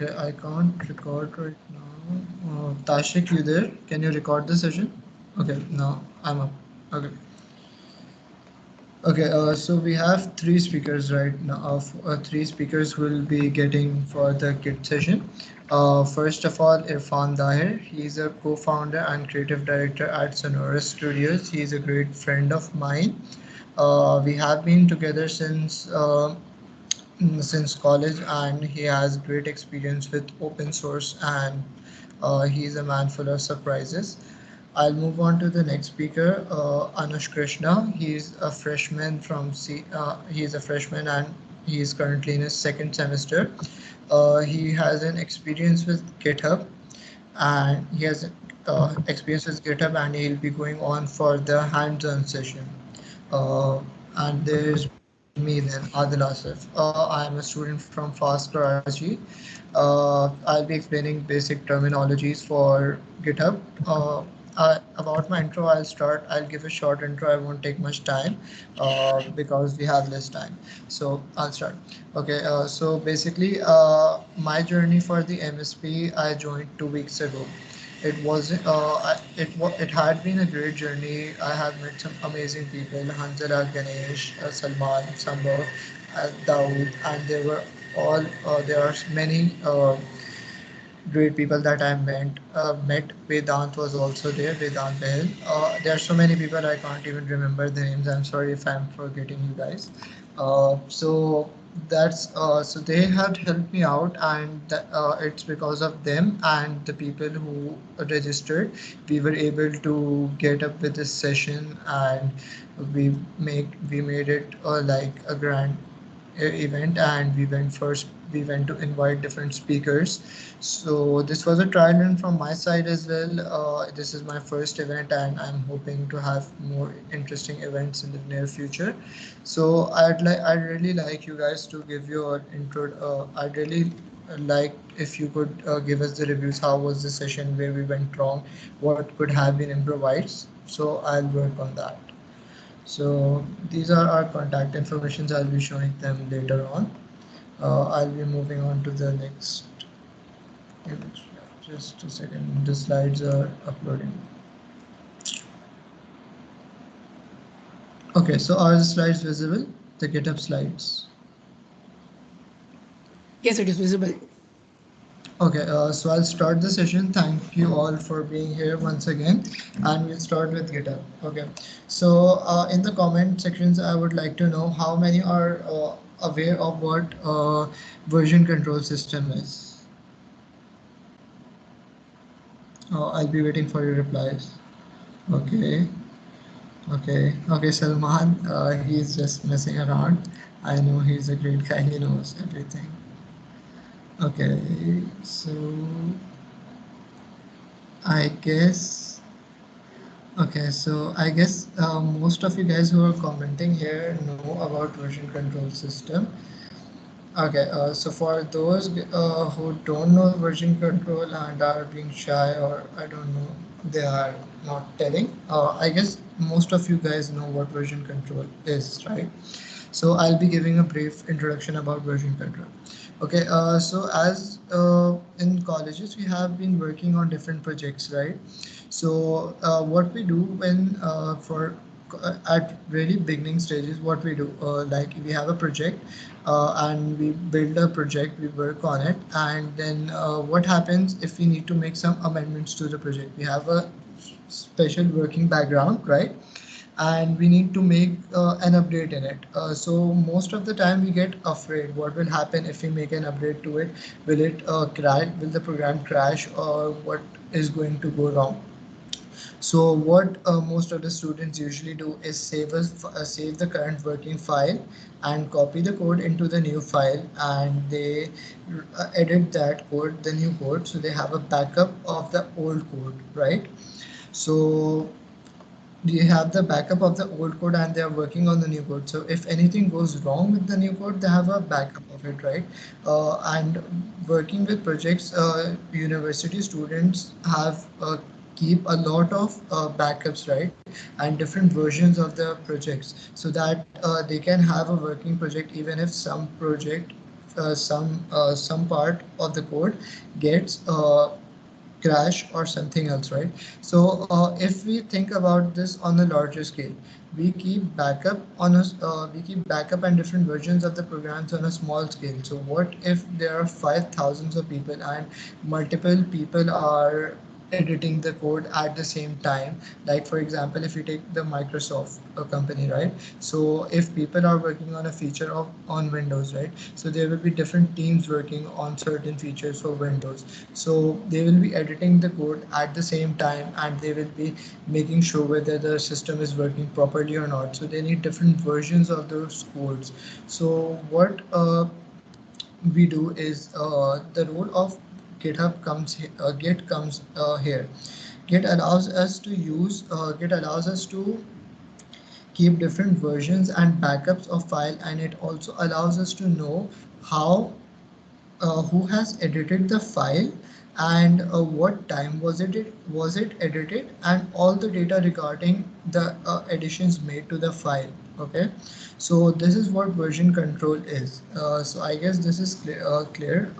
Okay, I can't record right now. Tashik, you there? Can you record the session? Okay, now I'm up. Okay. Okay, so we have three speakers right now. Three speakers will be getting for the Git session. First of all, Irfan Dahir. He's a co-founder and creative director at Sonora Studios. He's a great friend of mine. We have been together since college, and he has great experience with open source, and he's a man full of surprises. I'll move on to the next speaker, Anush Krishna. He's a freshman and he is currently in his second semester. He has an experience with GitHub, and he has experience with GitHub, and he'll be going on for the hands-on session. Uh, and there's me then, Adil Asif. I'm a student from Fast Karachi. I'll be explaining basic terminologies for GitHub. About my intro, I'll give a short intro. I won't take much time because we have less time. So I'll start. Okay, so basically, my journey for the MSP, I joined 2 weeks ago. It was it had been a great journey. I have met some amazing people: Hanzala, Ganesh, Salman, Sambhav, Dawood, and there are many great people that I met. Vedant was also there. Vedant Behel. There are so many people I can't even remember the names. I'm sorry if I'm forgetting you guys. So so they had helped me out, and it's because of them and the people who registered, we were able to get up with this session, and we made it like a grand event, and we went to invite different speakers. So this was a trial run from my side as well. This is my first event, and I'm hoping to have more interesting events in the near future. So I'd really like you guys to give your intro. I'd really like if you could give us the reviews. How was the session, where we went wrong, what could have been improvised. So I'll work on that. So these are our contact informations. I'll be showing them later on. I'll be moving on to the next image. Just a second. The slides are uploading. Okay, so are the slides visible? The GitHub slides. Yes, it is visible. Okay, so I'll start the session. Thank you all for being here once again, and we'll start with GitHub. Okay, so in the comment sections, I would like to know how many are aware of what version control system is. I'll be waiting for your replies. Okay, okay, Salman, he's just messing around. I know he's a great guy, he knows everything. Okay, so I guess, okay, so I guess most of you guys who are commenting here know about version control system. Okay, so for those who don't know version control and are being shy, or I don't know, they are not telling. I guess most of you guys know what version control is, right? So I'll be giving a brief introduction about version control. Okay, so as in colleges, we have been working on different projects, right? So what we do when for at really beginning stages, what we do, like we have a project, and we build a project, we work on it, and then what happens if we need to make some amendments to the project? We have a special working background, right? And we need to make an update in it. So most of the time we get afraid what will happen if we make an update to it. Will it crash? Will the program crash, or what is going to go wrong? So what most of the students usually do is save the current working file and copy the code into the new file, and they edit that code, the new code, so they have a backup of the old code, right? So they have the backup of the old code, and they are working on the new code. So if anything goes wrong with the new code, they have a backup of it, right? And working with projects, university students have keep a lot of backups, right? And different versions of the projects, so that they can have a working project even if some project some part of the code gets crash or something else, right? So if we think about this on a larger scale, we keep backup and different versions of the programs on a small scale. So what if there are 5,000 of people and multiple people are editing the code at the same time? Like for example, if you take the Microsoft company, right? So if people are working on a feature of on Windows, right? So there will be different teams working on certain features for Windows. So they will be editing the code at the same time, and they will be making sure whether the system is working properly or not. So they need different versions of those codes. So what we do is the role of Git comes here. Git allows us to keep different versions and backups of file, and it also allows us to know how who has edited the file, and what time was it edited, and all the data regarding the additions made to the file. Okay, so this is what version control is. So I guess this is clear.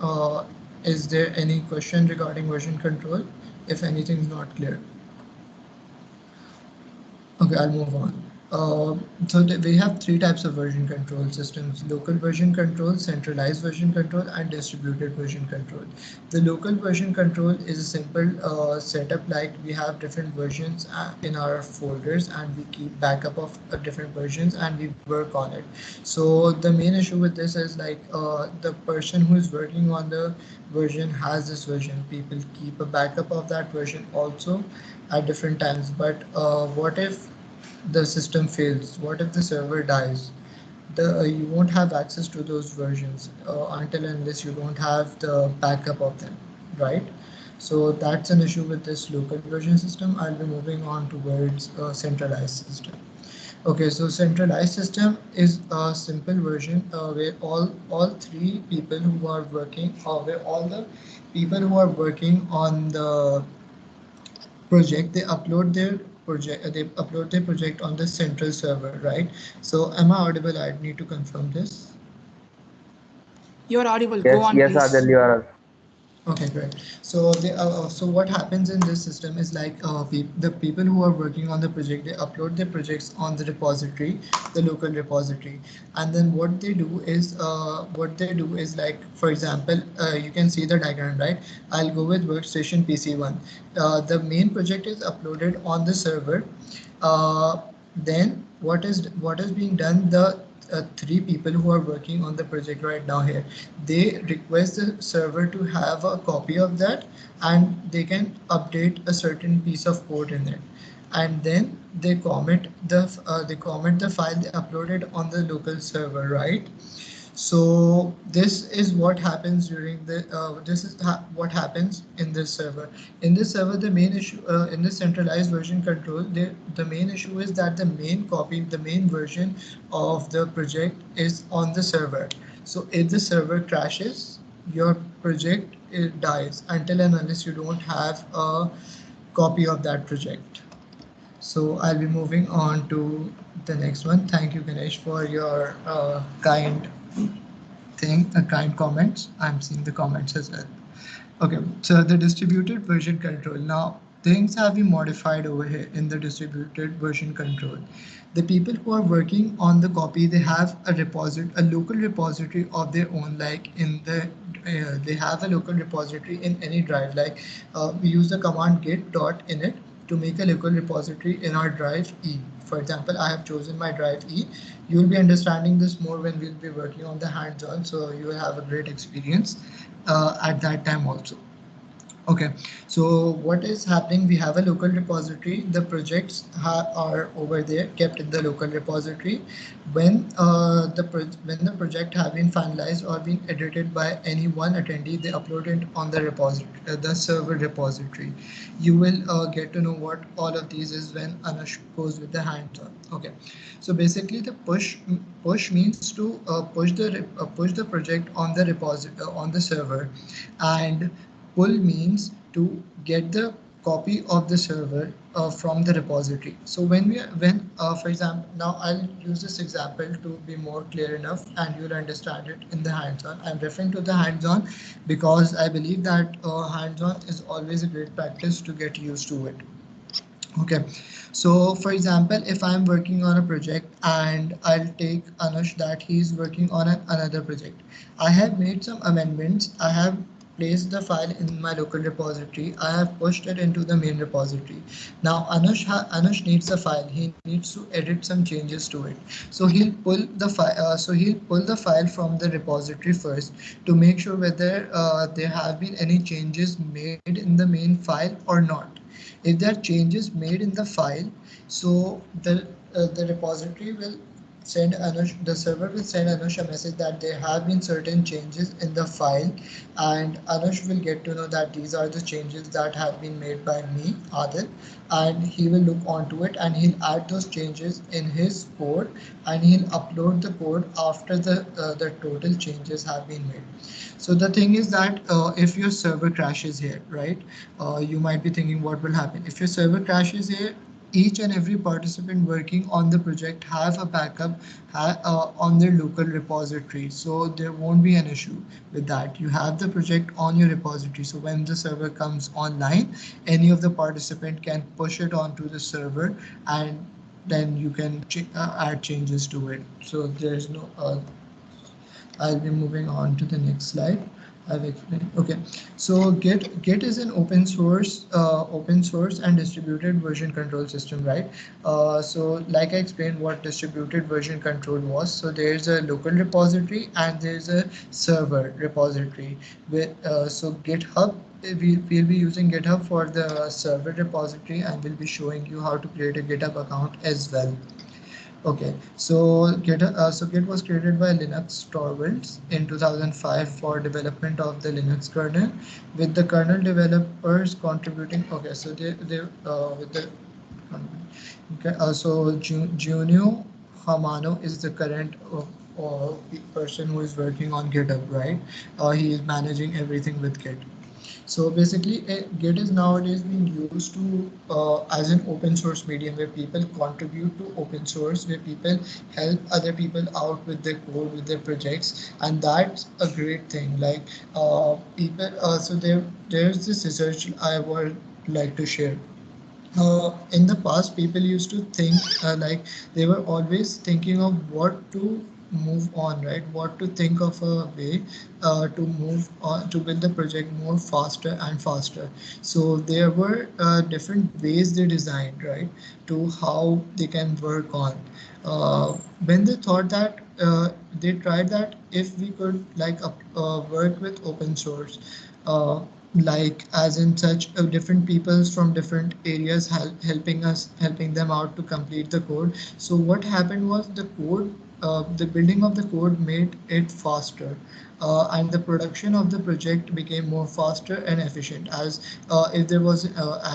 Is there any question regarding version control? If anything is not clear, okay, I'll move on. We have three types of version control systems: local version control, centralized version control, and distributed version control. The local version control is a simple setup, like we have different versions in our folders, and we keep backup of different versions and we work on it. So the main issue with this is like the person who is working on the version has this version. People keep a backup of that version also at different times. But what if the system fails? What if the server dies? You won't have access to those versions until and unless you don't have the backup of them, right? So that's an issue with this local version system. I'll be moving on towards a centralized system. Okay, so centralized system is a simple version where all three people who are working, or where all the people who are working on the project, they upload their project on the central server, right? So am I audible? I need to confirm this. You are audible. Go Yes, on, yes, please. Adil, you are. Okay, great. So what happens in this system is like the people who are working on the project, they upload their projects on the repository, the local repository, and then what they do is like, for example, you can see the diagram, right? I'll go with workstation PC1. The main project is uploaded on the server. Then what is being done? The three people who are working on the project right now here, they request the server to have a copy of that, and they can update a certain piece of code in it, and then they commit the file they uploaded on the local server, right? So this is what happens during the what happens in this server. In this server, the main issue in this centralized version control, the main issue is that the main version of the project is on the server. So if the server crashes, your project, it dies until and unless you don't have a copy of that project. So I'll be moving on to the next one. Thank you, Ganesh, for your kind comments. I'm seeing the comments as well. Okay, so the distributed version control. Now, things have been modified over here in the distributed version control. The people who are working on the copy, they have a local repository of their own, like they have a local repository in any drive. Like we use the command git dot init to make a local repository in our drive E. For example, I have chosen my drive E. You will be understanding this more when we'll be working on the hands-on, so you will have a great experience at that time also. Okay, so what is happening? We have a local repository. The projects are over there, kept in the local repository. When the project have been finalized or been edited by any one attendee, they upload it on the repository, the server repository. You will get to know what all of these is when Anush goes with the hands-on. Okay, so basically the push means to push the project on the server, and pull means to get the copy of the server from the repository. So for example, now I'll use this example to be more clear enough and you'll understand it in the hands-on. I'm referring to the hands-on because I believe that hands-on is always a great practice to get used to it. Okay, so for example, if I'm working on a project and I'll take Anush that he's working on another project, I have made some amendments. I have placed the file in my local repository. I have pushed it into the main repository. Now Anush needs a file. He needs to edit some changes to it. So he'll pull the file. He'll pull the file from the repository first to make sure whether there have been any changes made in the main file or not. If there are changes made in the file, so the repository will send Anush, the server will send Anush a message that there have been certain changes in the file, and Anush will get to know that these are the changes that have been made by me, Adil, and he will look onto it and he'll add those changes in his code and he'll upload the code after the total changes have been made. So the thing is that if your server crashes here, right? You might be thinking what will happen if your server crashes here. Each and every participant working on the project have a backup on their local repository, so there won't be an issue with that. You have the project on your repository, so when the server comes online, any of the participant can push it onto the server and then you can add changes to it. So there's no I'll be moving on to the next slide. I've explained. Okay, so Git is an open source and distributed version control system, right? So like I explained what distributed version control was. So there's a local repository and there's a server repository. So GitHub, we'll be using GitHub for the server repository and we'll be showing you how to create a GitHub account as well. Okay, so Git was created by Linux Torvalds in 2005 for development of the Linux kernel, with the kernel developers contributing. Okay, so they with the okay, Junio Hamano is the current person who is working on GitHub, right? He is managing everything with Git. So basically, Git is nowadays being used to as an open source medium where people contribute to open source, where people help other people out with their code, with their projects, and that's a great thing. Like people, so there's this research I would like to share. In the past, people used to think like they were always thinking of what to move on, right? What to think of a way to move on to build the project more faster and faster. So there were different ways they designed, right, to how they can work on. When they thought that they tried that if we could like work with open source. Like as in such different peoples from different areas helping them out to complete the code. So what happened was the building of the code made it faster, and the production of the project became more faster and efficient. As if there was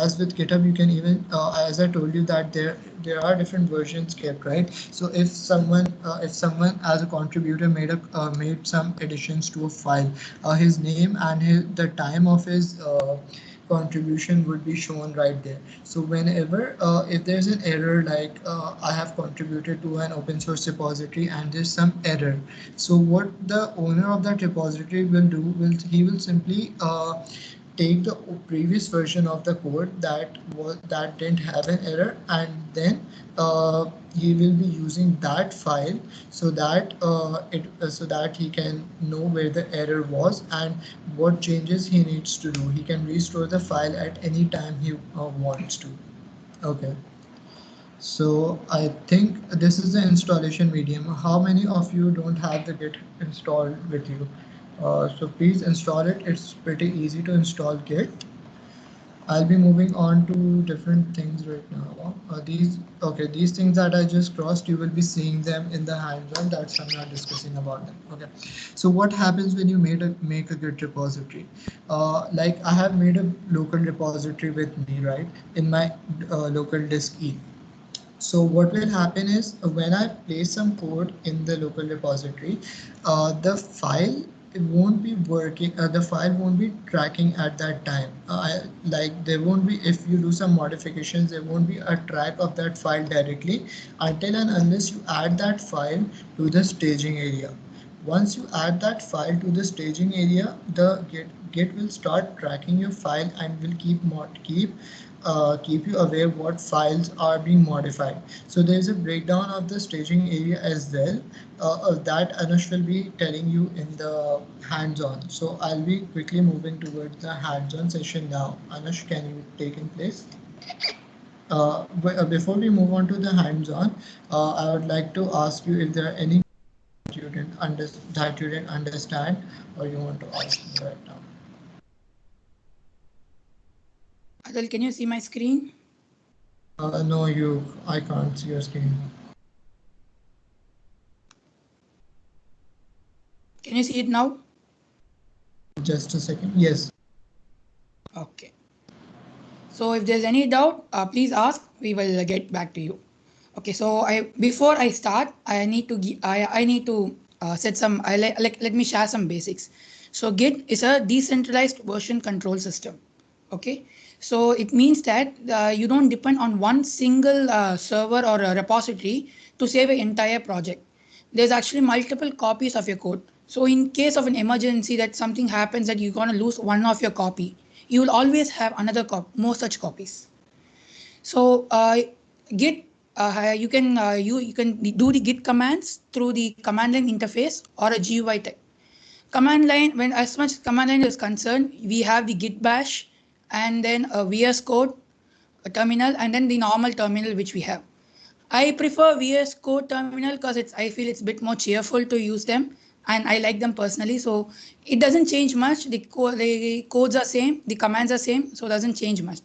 as with GitHub, you can even as I told you that there are different versions kept, right? So if someone as a contributor made some additions to a file, his name and the time of his contribution would be shown right there. So whenever if there's an error, like I have contributed to an open source repository and there's some error, so what the owner of that repository will do will he will simply take the previous version of the code that didn't have an error, and then he will be using that file so that so that he can know where the error was and what changes he needs to do. He can restore the file at any time he wants to. Okay. So I think this is the installation medium. How many of you don't have the Git installed with you? So please install it. It's pretty easy to install Git. I'll be moving on to different things right now. These things that I just crossed, you will be seeing them in the hands-on. That's I'm not discussing about them. Okay. So what happens when you make a Git repository? Like I have made a local repository with me, right, in my local disk E. So what will happen is when I place some code in the local repository, the file it won't be working, the file won't be tracking at that time. Like there won't be, if you do some modifications, there won't be a track of that file directly until and unless you add that file to the staging area. Once you add that file to the staging area, the Git will start tracking your file and will keep you aware what files are being modified. So there is a breakdown of the staging area as well. That Anush will be telling you in the hands-on. So I'll be quickly moving towards the hands-on session now. Anush, can you take in place? Before we move on to the hands-on, I would like to ask you if there are any that you didn't understand or you want to ask me right now. Adil, can you see my screen? No, I can't see your screen. Can you see it now? Just a second. Yes. Okay. So if there's any doubt, please ask. We will get back to you. Okay. So before I start, I need to set some. Let me share some basics. So Git is a decentralized version control system. Okay. So it means that you don't depend on one single server or a repository to save an entire project. There's actually multiple copies of your code. So in case of an emergency that something happens that you're going to lose one of your copy, you will always have another more such copies. So Git, you can do the Git commands through the command line interface or a GUI type. Command line, when as much as command line is concerned, we have the Git bash and then a VS Code, a terminal, and then the normal terminal which we have. I prefer VS Code terminal because I feel it's a bit more cheerful to use them and I like them personally. So it doesn't change much. The codes are same, the commands are same, so it doesn't change much.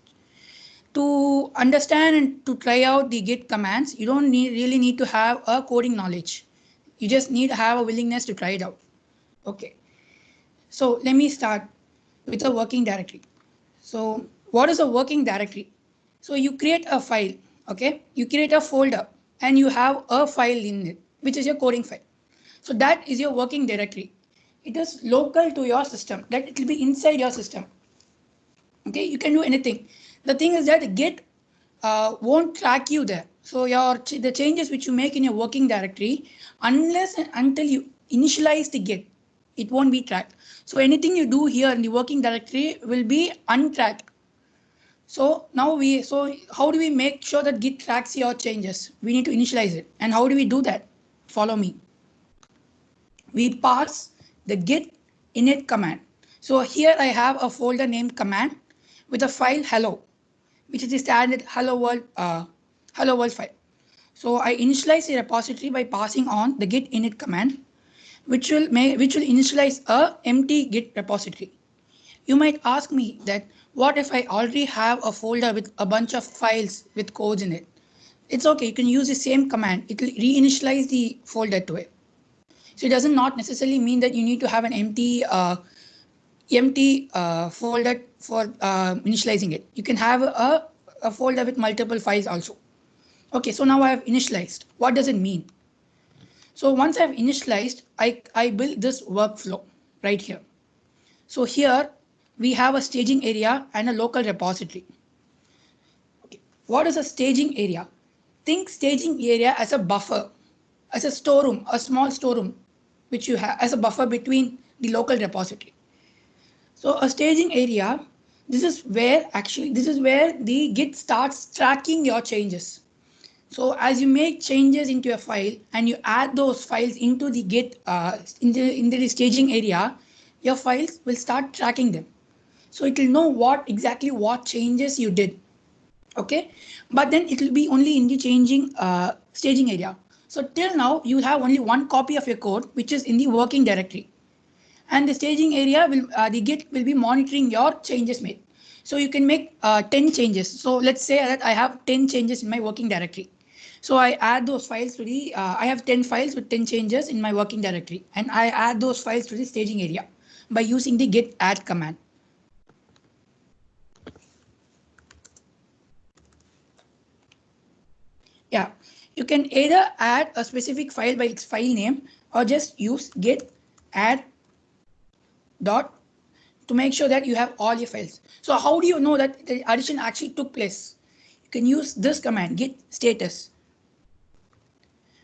To understand and to try out the Git commands, you don't really need to have a coding knowledge. You just need to have a willingness to try it out. Okay. So let me start with a working directory. So what is a working directory? So you create a file, okay? You create a folder and you have a file in it, which is your coding file. So that is your working directory. It is local to your system, that it will be inside your system. Okay, you can do anything. The thing is that Git won't track you there. So the changes which you make in your working directory, unless and until you initialize the Git, it won't be tracked. So anything you do here in the working directory will be untracked. So how do we make sure that Git tracks your changes? We need to initialize it. And how do we do that? Follow me. We pass the git init command. So here I have a folder named command with a file hello, which is the standard hello world file. So I initialize the repository by passing on the git init command, which will initialize a empty git repository. You might ask me that what if I already have a folder with a bunch of files with codes in it? It's okay, you can use the same command. It will reinitialize the folder to it. So it doesn't not necessarily mean that you need to have an empty folder for initializing it. You can have a folder with multiple files also. Okay, so now I have initialized. What does it mean? So once I've initialized, I build this workflow right here. So here we have a staging area and a local repository. Okay. What is a staging area? Think staging area as a buffer, as a storeroom, a small storeroom, which you have as a buffer between the local repository. So a staging area, this is where the Git starts tracking your changes. So as you make changes into a file and you add those files into the Git into the staging area, your files will start tracking them. So it will know exactly what changes you did. Okay, but then it will be only in the staging area. So till now you have only one copy of your code, which is in the working directory, and the staging area the Git will be monitoring your changes made. So you can make 10 changes. So let's say that I have 10 changes in my working directory. So I add those files to the I have 10 files with 10 changes in my working directory, and I add those files to the staging area by using the git add command. Yeah, you can either add a specific file by its file name or just use git add dot to make sure that you have all your files. So how do you know that the addition actually took place? You can use this command, git status,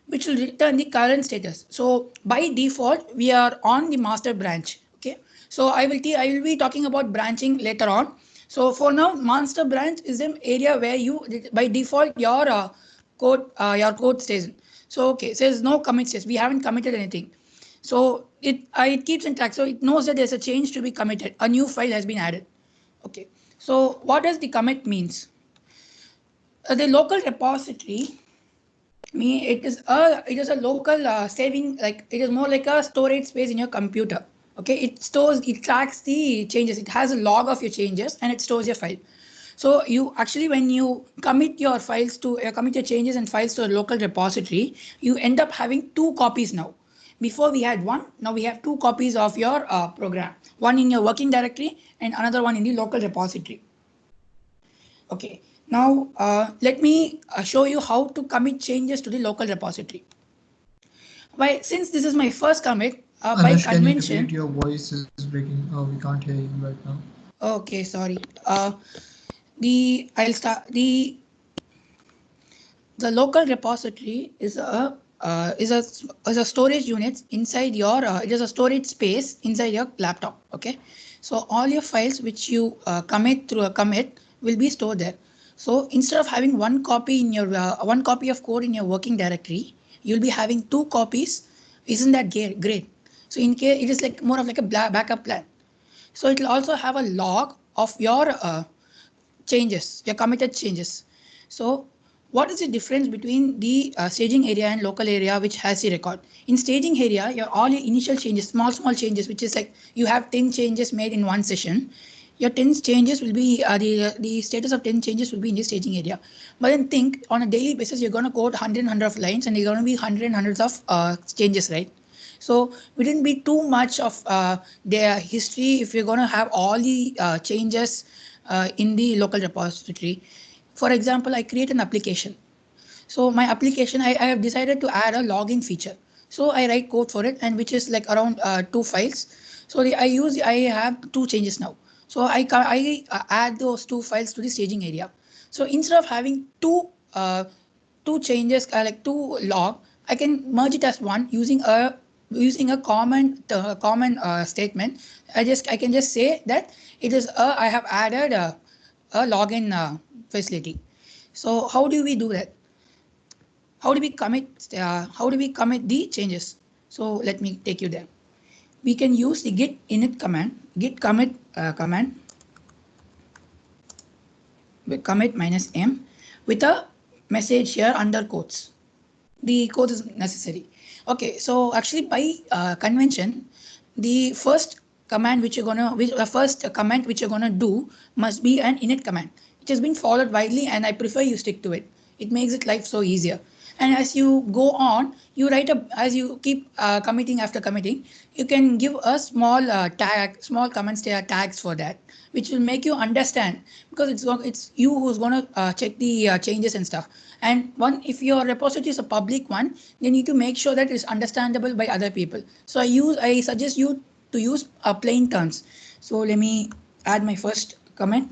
which will return the current status. So by default, we are on the master branch. Okay. So I will be talking about branching later on. So for now, master branch is an area where you by default your code stays in. So okay, says no commit stays. We haven't committed anything. So it keeps in track. So it knows that there's a change to be committed. A new file has been added. Okay. So what does the commit means? The local repository it is a local saving, like it is more like a storage space in your computer. Okay, it tracks the changes. It has a log of your changes and it stores your file. So you actually, when you commit your files to commit your changes and files to a local repository, you end up having two copies now. Before we had one, now we have two copies of your program, one in your working directory and another one in the local repository. Okay, now let me show you how to commit changes to the local repository. Since this is my first commit, by Anush, can you convention. repeat? Your voice is breaking. Oh, we can't hear you right now. Okay, sorry. I'll start the local repository is a storage unit inside your it is a storage space inside your laptop. Okay, so all your files which you commit through a commit will be stored there. So instead of having one copy in your one copy of code in your working directory, you'll be having two copies. Isn't that great? So in case it is like more of like a backup plan. So it will also have a log of your changes, your committed changes. So what is the difference between the staging area and local area, which has the record? In staging area, all your initial changes, small changes, which is like you have 10 changes made in one session. Your 10 changes will be the status of 10 changes will be in the staging area. But then think on a daily basis, you're going to code 100 of lines and you're going to be hundreds of changes, right? So we didn't be too much of their history if you're going to have all the changes in the local repository. For example, I create an application. So my application, I have decided to add a login feature. So I write code for it, and which is like around 2 files. So I have 2 changes now. So I add those 2 files to the staging area. So instead of having two changes like two log, I can merge it as one using a common statement. I can just say that it is I have added a login facility. So how do we do that? How do we commit the changes? So let me take you there. We can use the git init command, git commit command with commit -m with a message here under quotes. The quote is necessary. Okay, so actually by convention, the first command the first comment which you're gonna do must be an init command. It has been followed widely, and I prefer you stick to it. It makes it life so easier. And as you go on, you as you keep committing after committing, you can give a small comments tags for that, which will make you understand, because it's you who's going to check the changes and stuff. And if your repository is a public one, you need to make sure that it's understandable by other people. So I suggest you to use plain terms. So let me add my first comment.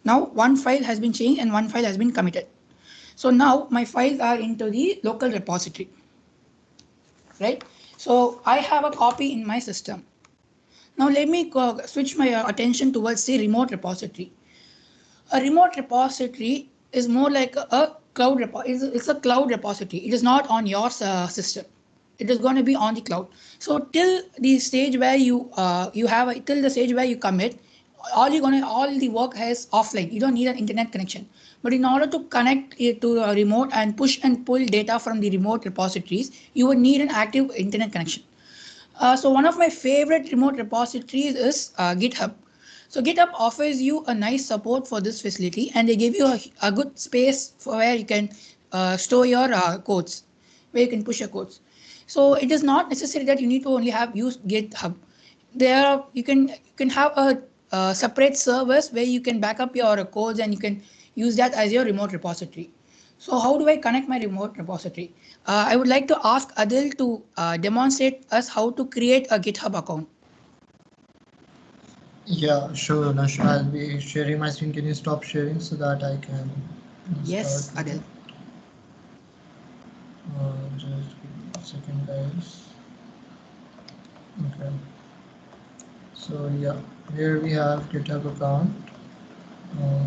Now one file has been changed and one file has been committed. So now my files are into the local repository, right? So I have a copy in my system. Now let me switch my attention towards the remote repository. A remote repository is more like a cloud repository. It's a cloud repository. It is not on your system. It is going to be on the cloud. So till the stage where till the stage where you commit, all the work is offline. You don't need an internet connection. But in order to connect it to a remote and push and pull data from the remote repositories, you would need an active internet connection. So one of my favorite remote repositories is GitHub. So GitHub offers you a nice support for this facility, and they give you a good space for where you can store your codes, where you can push your codes. So it is not necessary that you need to only use GitHub. You can have a separate service where you can back up your codes and you can use that as your remote repository. So how do I connect my remote repository? I would like to ask Adil to demonstrate us how to create a GitHub account. Yeah, sure, Anush. I'll be sharing my screen. Can you stop sharing so that I can start Yes, with Adil. it? Just give me a second, guys. Okay. So yeah, here we have GitHub account.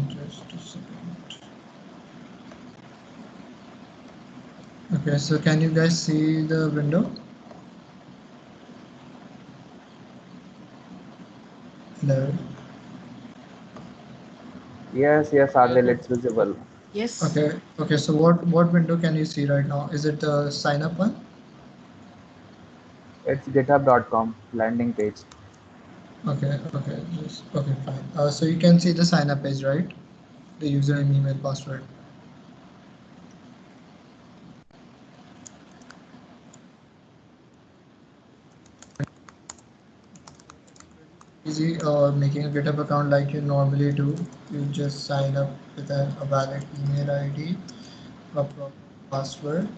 Just a second. Okay, so can you guys see the window? Hello. Yes, yes, Adil, it's visible. Yes. Okay. So what window can you see right now? Is it the sign up one? It's github.com landing page. Okay. Just okay, fine. So you can see the sign up page, right? The username, email, password. Easy making a GitHub account like you normally do. You just sign up with a valid email ID, a proper password.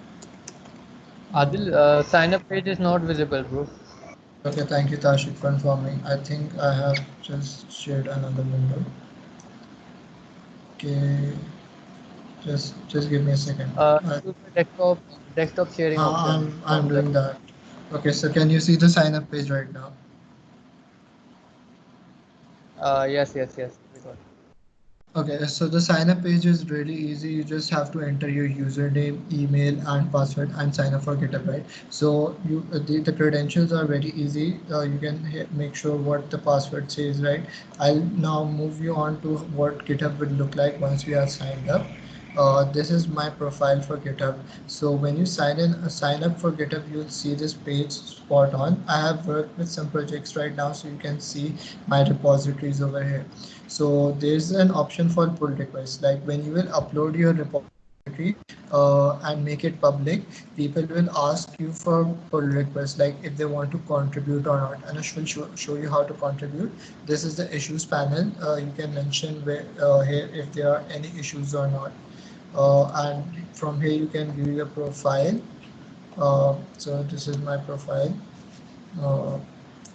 Adil, sign up page is not visible, bro. Okay, thank you, Tashik, for informing. I think I have just shared another window. Okay, just give me a second. Use the desktop sharing option I'm from the. doing that. Okay, so can you see the sign up page right now? Yes. We got. Okay, so the sign up page is really easy. You just have to enter your username, email, and password and sign up for GitHub, right? So the credentials are very easy. You can make sure what the password says, right? I'll now move you on to what GitHub will look like once we are signed up. This is my profile for GitHub. So when you sign up for GitHub, you'll see this page spot on. I have worked with some projects right now, so you can see my repositories over here. So there's an option for pull requests. Like when you will upload your repository and make it public, people will ask you for pull requests, like if they want to contribute or not. Anush will show you how to contribute. This is the issues panel. You can mention where here if there are any issues or not. And from here you can view your profile. So this is my profile. Uh,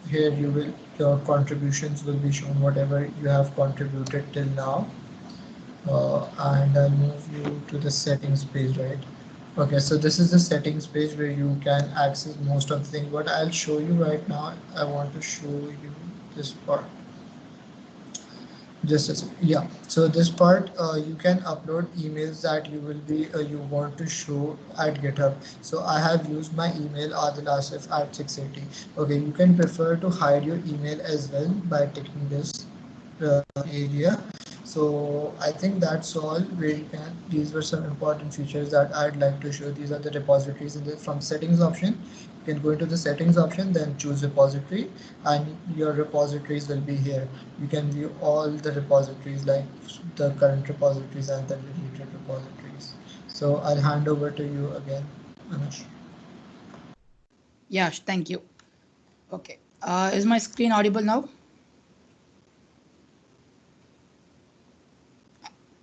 Here you will your contributions will be shown whatever you have contributed till now. And I'll move you to the settings page, right? Okay, so this is the settings page where you can access most of the things. What I'll show you right now, I want to show you this part. Just as yeah, so this part you can upload emails that you will be you want to show at GitHub. So I have used my email Adil Asif at 680. Okay, you can prefer to hide your email as well by ticking this area. So I think that's all where you can. These were some important features that I'd like to show. These are the repositories in the from settings option. You can go into the settings option, then choose repository, and your repositories will be here. You can view all the repositories like the current repositories and the deleted repositories. So I'll hand over to you again, Anush. Yeah, thank you. Okay. Is my screen audible now?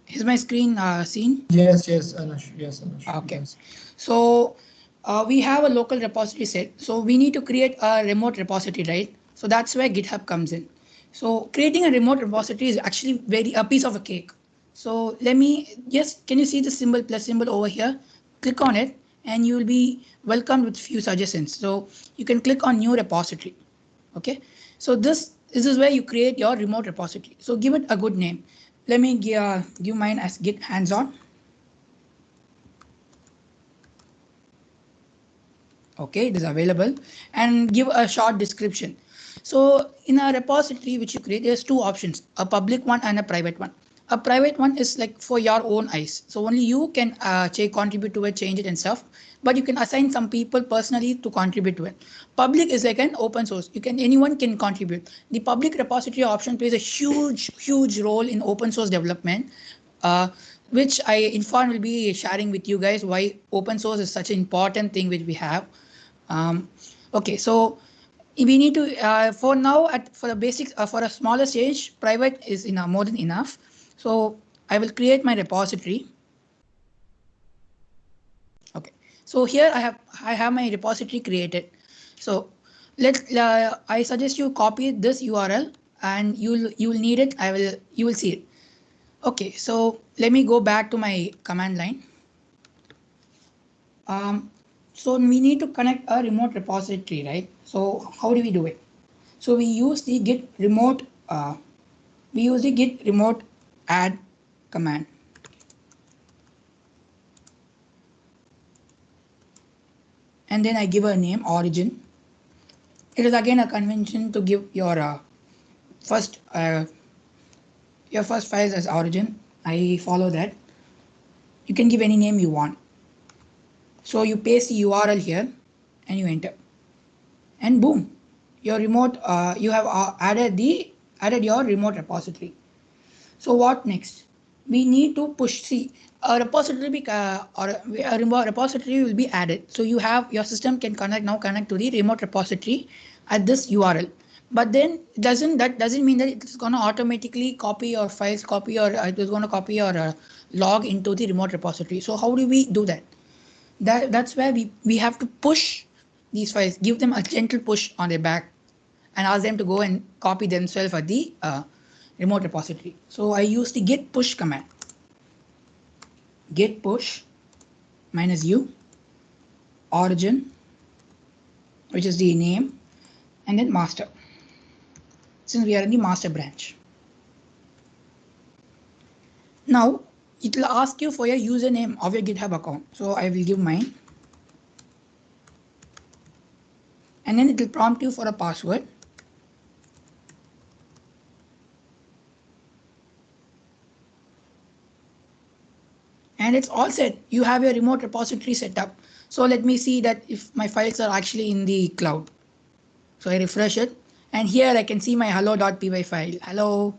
Is my screen seen? Yes, Anush. Yes, Anush. You Okay. can see. So we have a local repository set. So we need to create a remote repository, right? So that's where GitHub comes in. So creating a remote repository is actually very a piece of a cake. So let me yes, can you see the symbol plus symbol over here? Click on it and you will be welcomed with few suggestions. So you can click on new repository. Okay. So this is where you create your remote repository. So give it a good name. Let me give mine as Git hands-on. Okay, it is available, and give a short description. So in a repository which you create, there's two options, a public one and a private one. A private one is like for your own eyes, so only you can contribute to it, change it and stuff, but you can assign some people personally to contribute to it. Public is like an open source, anyone can contribute. The public repository option plays a huge role in open source development, uh, which Irfan will be sharing with you guys why open source is such an important thing which we have. Um, okay, so we need to for now for the basics for a smaller stage, private is enough, more than enough. So I will create my repository. So here I have my repository created. So I suggest you copy this URL and you'll need it. You will see it. Okay, so let me go back to my command line. So we need to connect a remote repository, right? So how do we do it? So we use the git remote add command. And then I give a name origin. It is again a convention to give your first files as origin. I follow that. You can give any name you want. So you paste the URL here and you enter. And boom, your remote you have added your remote repository. So what next? We need to push. See, a repository repository will be added. So you have your system can connect to the remote repository at this URL. But then that doesn't mean that it's going to automatically copy your files, it is going to copy your log into the remote repository. So how do we do that? That's where we have to push these files, give them a gentle push on their back, and ask them to go and copy themselves at the remote repository. So I use the git push command. Git push -u origin, which is the name, and then master, since we are in the master branch. Now it will ask you for your username of your GitHub account. So I will give mine. And then it will prompt you for a password. And it's all set. You have your remote repository set up. So let me see that if my files are actually in the cloud. So I refresh it. And here I can see my hello.py file. Hello.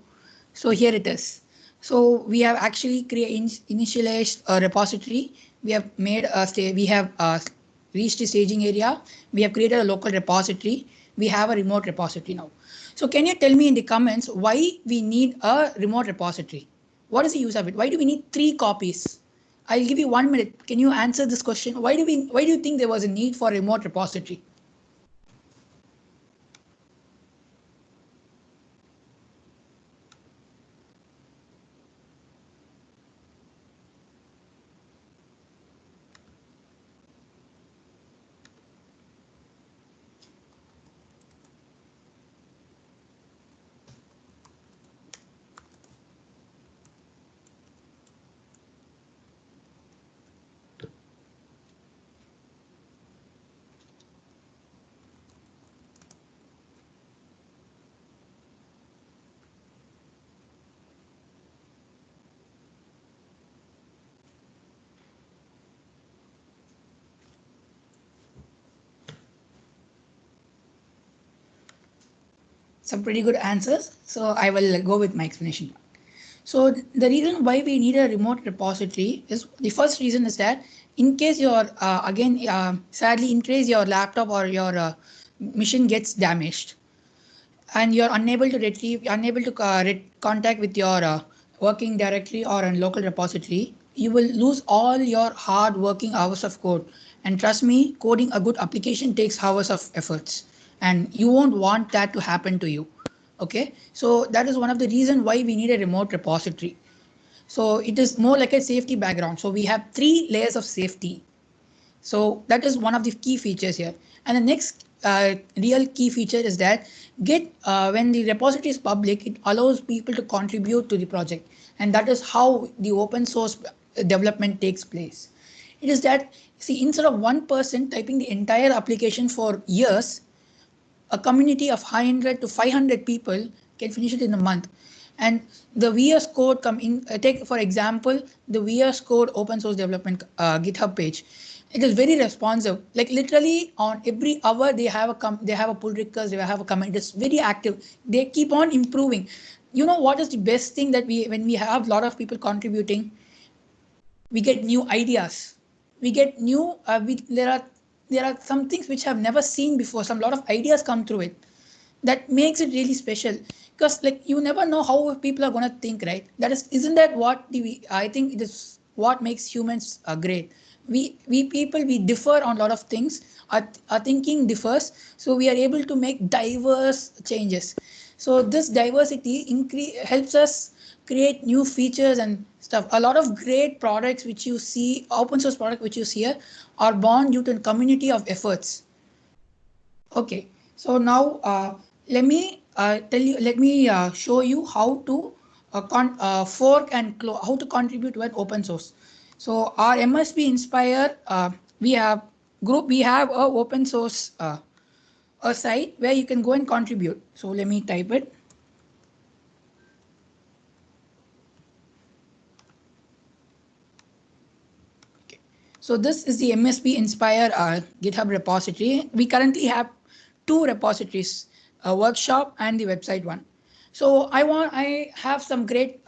So here it is. So we have actually initialized a repository. We have made reached the staging area. We have created a local repository. We have a remote repository now. So can you tell me in the comments why we need a remote repository? What is the use of it? Why do we need 3 copies? I'll give you 1 minute. Can you answer this question? Why do you think there was a need for a remote repository? Some pretty good answers. So I will go with my explanation. So the reason why we need a remote repository is the first reason is that in case sadly in case your laptop or your machine gets damaged and you're unable to contact with your working directory or a local repository, you will lose all your hard working hours of code. And trust me, coding a good application takes hours of efforts, and you won't want that to happen to you. Okay, so that is one of the reasons why we need a remote repository. So it is more like a safety background. So we have 3 layers of safety. So that is one of the key features here. And the next real key feature is that when the repository is public, it allows people to contribute to the project. And that is how the open source development takes place. It is that, see, instead of one person typing the entire application for years, a community of 100 to 500 people can finish it in a month. And the VS Code take for example, the VS Code open source development GitHub page. It is very responsive. Like literally on every hour they have a pull request, they have a comment. It's very active. They keep on improving. You know what is the best thing that when we have a lot of people contributing, we get new ideas. We get new. There are some things which I've never seen before. Some lot of ideas come through it. That makes it really special, because like you never know how people are going to think, right? Isn't that what I think it is what makes humans great. we differ on a lot of things. Our thinking differs, so we are able to make diverse changes. So this diversity helps us create new features and stuff. A lot of great products which you see, open source product which you see here, are born due to a community of efforts. Okay, so now let me show you how to fork and how to contribute to an open source. So our MSP Inspire, we have a open source a site where you can go and contribute. So let me type it. Okay. So this is the MSP Inspire GitHub repository. We currently have two repositories, a workshop and the website one. So I have some great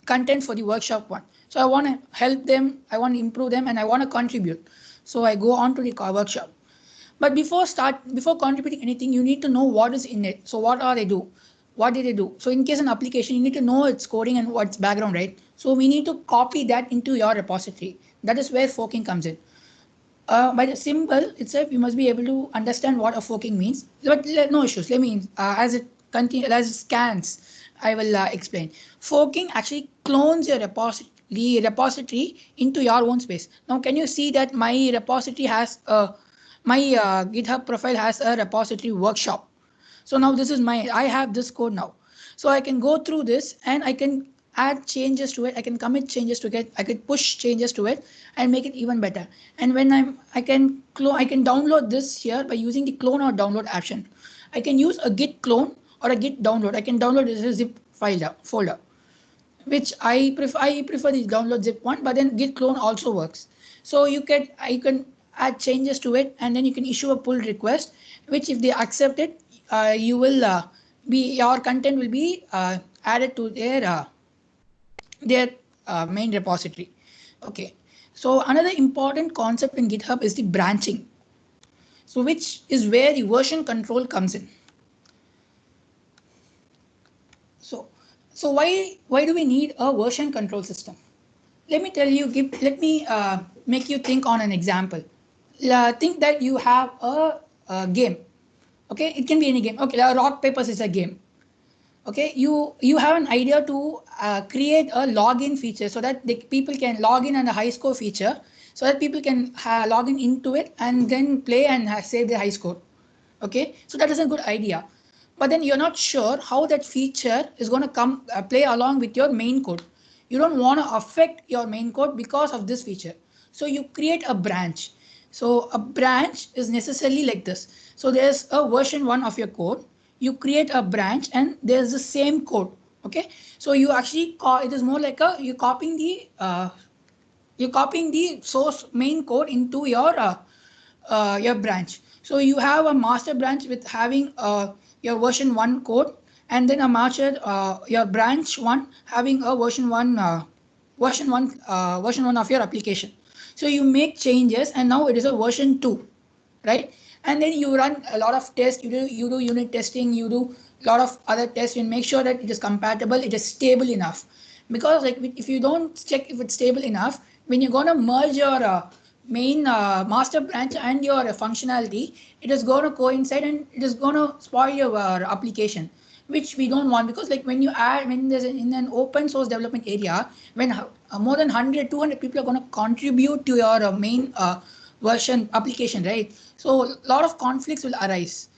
content for the workshop one. So I want to help them, I want to improve them, and I want to contribute. So I go on to the workshop. But before contributing anything, you need to know what is in it. So what are they do? What did they do? So in case an application, you need to know its coding and what's background, right? So we need to copy that into your repository. That is where forking comes in. By the symbol itself, you must be able to understand what a forking means. But no issues. Let me, as it scans, I will explain. Forking actually clones your repository into your own space. Now, can you see that my repository has my GitHub profile has a repository workshop. So now this is I have this code now. So I can go through this and I can add changes to it. I can commit changes to it. I could push changes to it and make it even better. And when I can download this here by using the clone or download option. I can use a git clone or a git download. I can download this as a zip folder, which I prefer the download zip one, but then git clone also works. So you can add changes to it, and then you can issue a pull request, which if they accept it, you will your content will be added to their main repository. Okay, so another important concept in GitHub is the branching. So which is where the version control comes in. So why do we need a version control system? Let me tell you. Let me make you think on an example. Think that you have a game. Okay, it can be any game. Okay, rock papers is a game. Okay, you have an idea to create a login feature so that people can log in on a high score feature, so that people can log in into it and then play and save their high score. Okay, so that is a good idea. But then you're not sure how that feature is going to come play along with your main code. You don't want to affect your main code because of this feature. So you create a branch. So a branch is necessarily like this. So there's a version 1 of your code. You create a branch and there's the same code. Okay. So you actually it is more like you're copying the source main code into your branch. So you have a master branch with having your version 1 code, and then a master your branch 1 having a version 1 of your application. So you make changes and now it is a version 2, right? And then you run a lot of tests. You do unit testing. You do a lot of other tests and make sure that it is compatible. It is stable enough. Because like if you don't check if it's stable enough, when you're gonna merge your main master branch and your functionality, it is going to coincide and it is going to spoil your application, which we don't want. Because like when there's in an open source development area, when more than 100-200 people are going to contribute to your main version application, right? So a lot of conflicts will arise.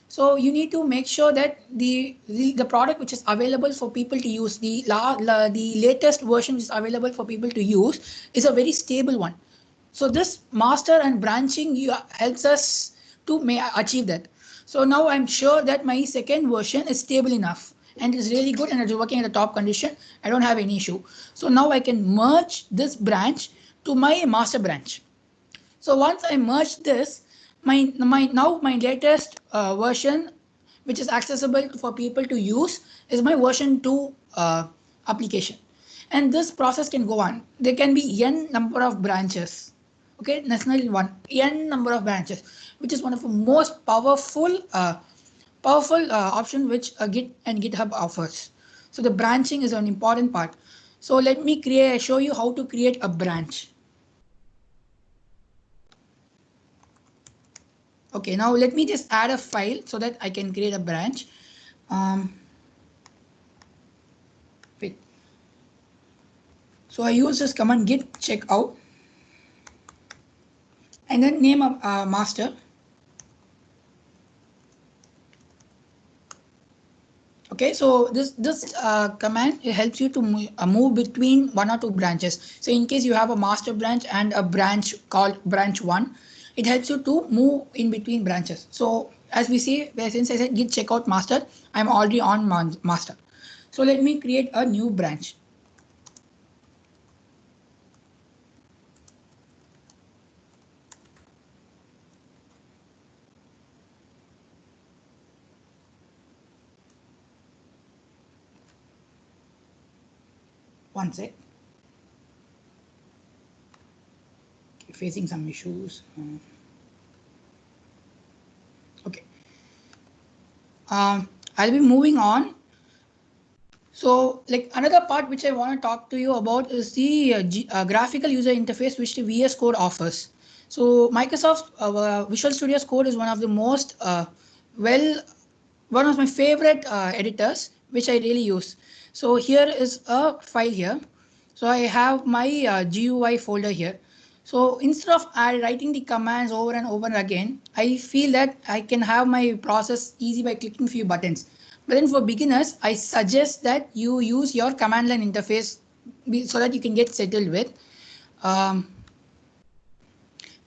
So you need to make sure that the product which is available for people to use, the latest version which is available for people to use, is a very stable one. So this master and branching helps us to achieve that. So now I'm sure that my second version is stable enough and is really good and it's working at the top condition. I don't have any issue. So now I can merge this branch to my master branch. So once I merge this, my latest version, which is accessible for people to use, is my version 2 application. And this process can go on. There can be n number of branches. Okay, necessarily n number of branches, which is one of the most powerful option which Git and GitHub offers. So the branching is an important part. So let me show you how to create a branch. Okay, now let me just add a file so that I can create a branch. Wait. So I use this command git checkout and then name a master. Okay, so this command, it helps you to move between one or two branches. So in case you have a master branch and a branch called branch one, it helps you to move in between branches. So as we see, since I said git checkout master, I'm already on master. So let me create a new branch. One sec. Facing some issues. Okay. I'll be moving on. So like another part which I want to talk to you about is the graphical user interface which the VS Code offers. So Microsoft Visual Studio Code is one of the most one of my favorite editors which I really use. So here is a file here. So I have my GUI folder here. So instead of writing the commands over and over again, I feel that I can have my process easy by clicking few buttons. But then for beginners, I suggest that you use your command line interface so that you can get settled with. Um,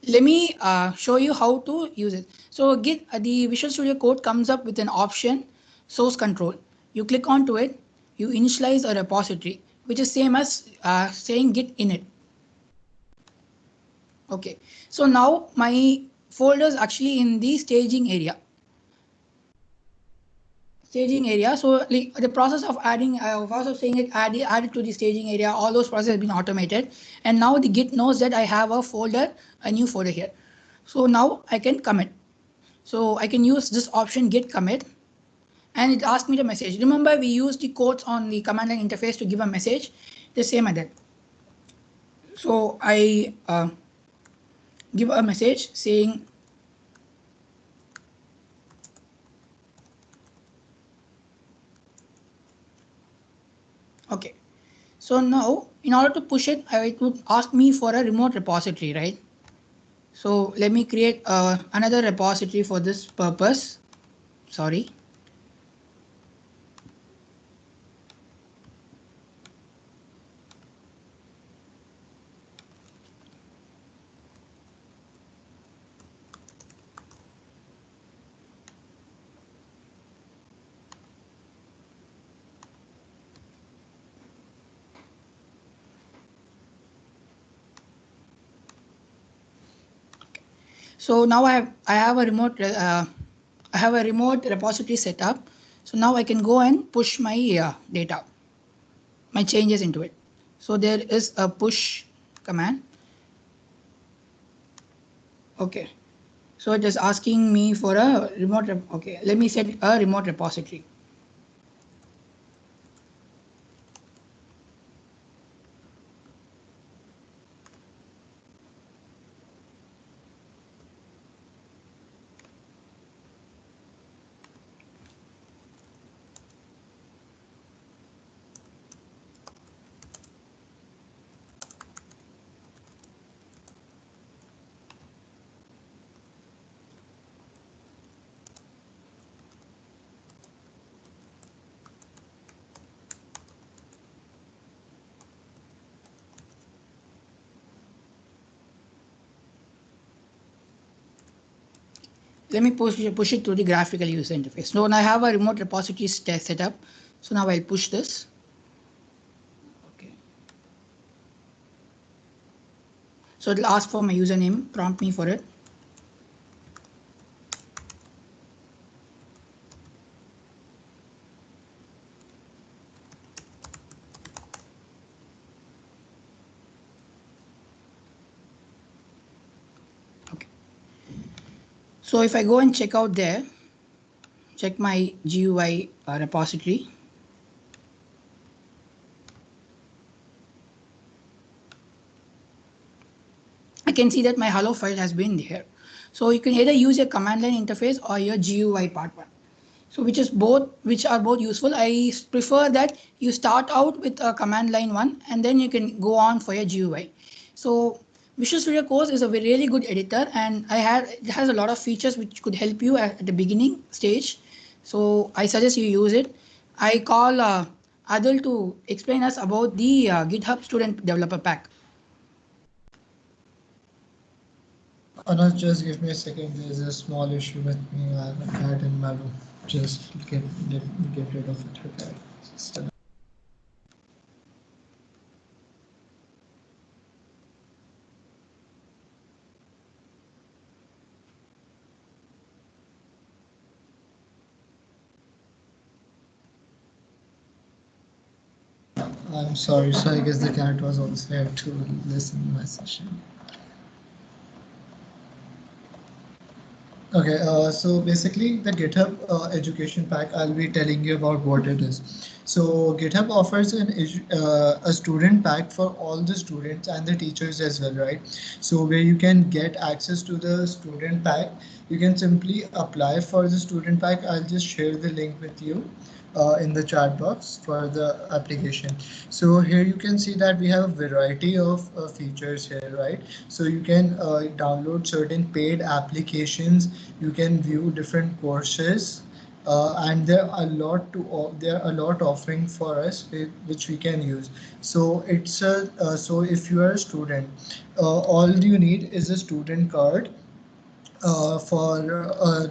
Let me show you how to use it. So Git, the Visual Studio Code comes up with an option, source control. You click onto it, you initialize a repository, which is same as saying git init. Okay, so now my folder is actually in the staging area. So like the process of adding, also saying it added to the staging area, all those processes have been automated. And now the Git knows that I have a new folder here. So now I can commit. So I can use this option git commit and it asks me the message. Remember we used the quotes on the command line interface to give a message, the same as that. So I give a message saying okay. So now in order to push it, it would ask me for a remote repository, right? So let me create another repository for this purpose. Sorry. So now I have a remote repository set up. So now I can go and push my data, my changes into it. So there is a push command. Okay. So it is asking me for a remote. Okay. Let me set a remote repository. Let me push it to the graphical user interface. So now I have a remote repository set up. So now I'll push this. Okay. So it'll ask for my username, prompt me for it. Okay. So if I go and check out there, check my GUI repository. I can see that my hello file has been there. So you can either use your command line interface or your GUI part one. So which are both useful. I prefer that you start out with a command line one and then you can go on for your GUI. So Visual Studio Code is a really good editor, and it has a lot of features which could help you at the beginning stage. So I suggest you use it. I call Adil to explain us about the GitHub Student Developer Pack. Anush, just give me a second. There's a small issue with me. I have a cat in my room. Just get rid of it. Okay. Just I'm sorry. So I guess the cat was also here to listen to my session. Okay, so basically the GitHub education pack, I'll be telling you about what it is. So GitHub offers a student pack for all the students and the teachers as well, right? So where you can get access to the student pack, you can simply apply for the student pack. I'll just share the link with you in the chat box for the application. So here you can see that we have a variety of features here, right? So you can download certain paid applications, you can view different courses, and there are a lot offering for us which we can use. So so if you are a student, all you need is a student card for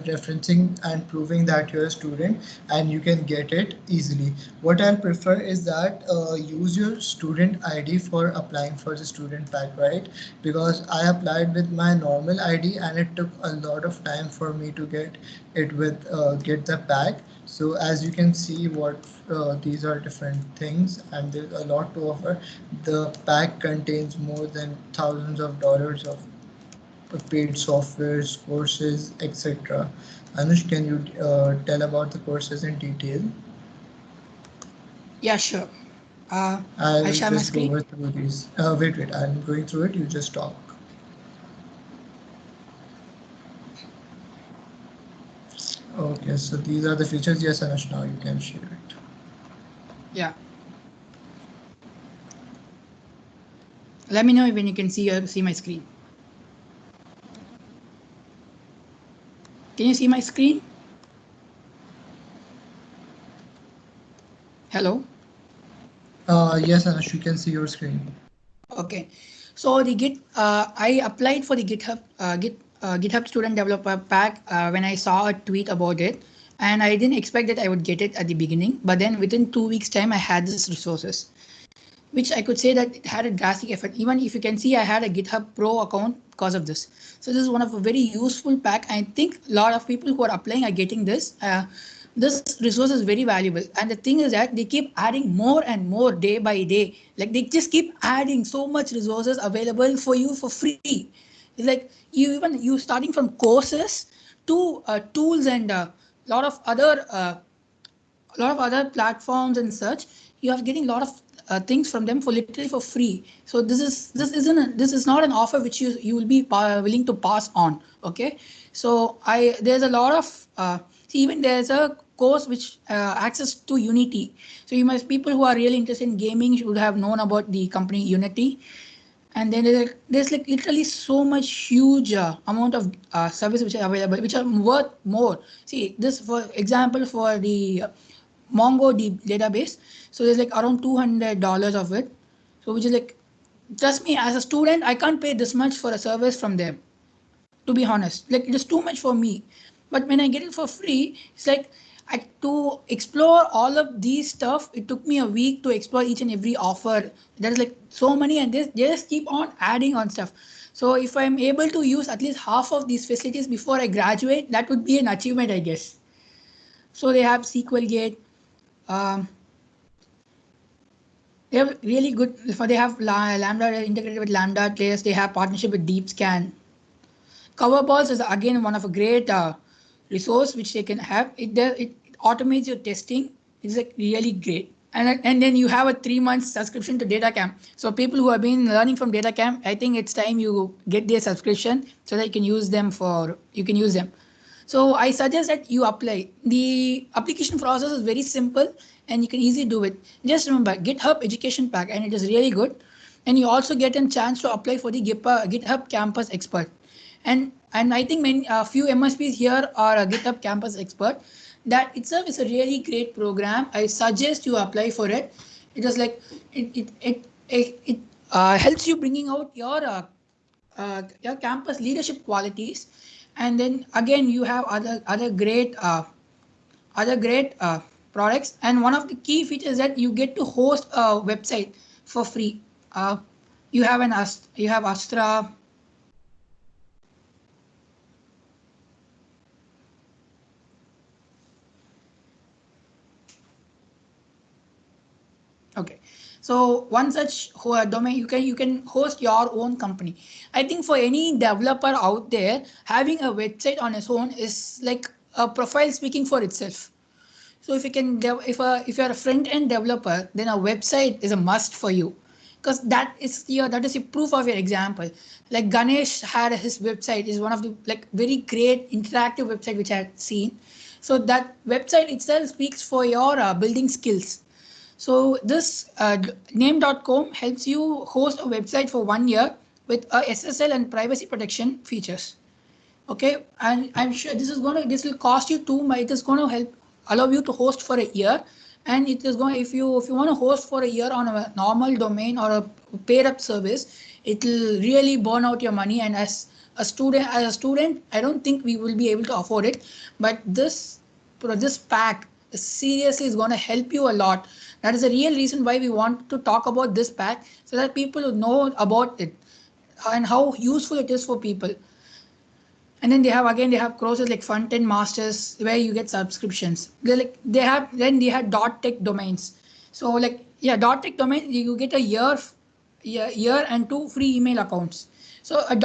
referencing and proving that you're a student, and you can get it easily. What I prefer is that use your student ID for applying for the student pack, right? Because I applied with my normal ID and it took a lot of time for me to get it with get the pack. So as you can see, what these are different things and there's a lot to offer. The pack contains more than thousands of dollars of paid softwares, courses, etc. Anush, can you tell about the courses in detail? Yeah, sure. I'll I share my just go screen. through these. Wait, I'm going through it. You just talk. Okay, so these are the features. Yes, Anush, now you can share it. Yeah. Let me know when you can see my screen. Can you see my screen? Hello? Yes, Anush, you can see your screen. Okay. So I applied for the GitHub Student Developer Pack when I saw a tweet about it, and I didn't expect that I would get it at the beginning. But then within 2 weeks' time, I had these resources, which I could say that it had a drastic effect. Even if you can see, I had a GitHub Pro account because of this. So this is one of a very useful pack. I think a lot of people who are applying are getting this. This resource is very valuable. And the thing is that they keep adding more and more day by day. Like they just keep adding so much resources available for you for free. It's like you starting from courses to tools and a lot of other platforms and such. You are getting a lot of things from them for literally for free. So this is not an offer which you will be willing to pass on. Okay, so there's a lot of see, even there's a course which access to Unity. So you must people who are really interested in gaming should have known about the company Unity. And then there's like literally so much huge amount of service which are available, which are worth more. See this, for example, for the MongoDB database. So there's like around $200 of it. So which is like, trust me, as a student, I can't pay this much for a service from them. To be honest, like it is too much for me. But when I get it for free, it's like to explore all of these stuff. It took me a week to explore each and every offer. There is like so many, and they just keep on adding on stuff. So if I'm able to use at least half of these facilities before I graduate, that would be an achievement, I guess. So they have SQL Gate. Um, they have really good. They have Lambda integrated with Lambda layers. They have partnership with DeepScan. Coverballs is again one of a great resource which they can have. It automates your testing. It's like really great. and then you have a 3 month subscription to DataCamp. So people who have been learning from DataCamp, I think it's time you get their subscription so that you can use them. So I suggest that you apply. The application process is very simple and you can easily do it. Just remember GitHub Education Pack, and it is really good. And you also get a chance to apply for the GitHub Campus Expert. And I think a few MSPs here are a GitHub Campus Expert. That itself is a really great program. I suggest you apply for it. It is like it helps you bringing out your campus leadership qualities, and then again you have other great products. And one of the key features that you get to host a website for free. You have Astra. Okay, so one such domain, you can host your own company. I think for any developer out there, having a website on its own is like a profile speaking for itself. So if you can if you're a front end developer, then a website is a must for you, because that is a proof of your example. Like Ganesh had his website, is one of the like very great interactive website which I had seen. So that website itself speaks for your building skills. So this name.com helps you host a website for 1 year with SSL and privacy protection features. Okay, and I'm sure this will cost you it is going to help allow you to host for a year. And it is going, if you want to host for a year on a normal domain or a paid up service, it will really burn out your money. And as a student, I don't think we will be able to afford it. But this pack seriously is going to help you a lot. That is the real reason why we want to talk about this pack, so that people will know about it and how useful it is for people. And then they have courses like front end masters where you get subscriptions. They had .tech domains. So like, yeah, .tech domain, you get a year and 2 free email accounts. So a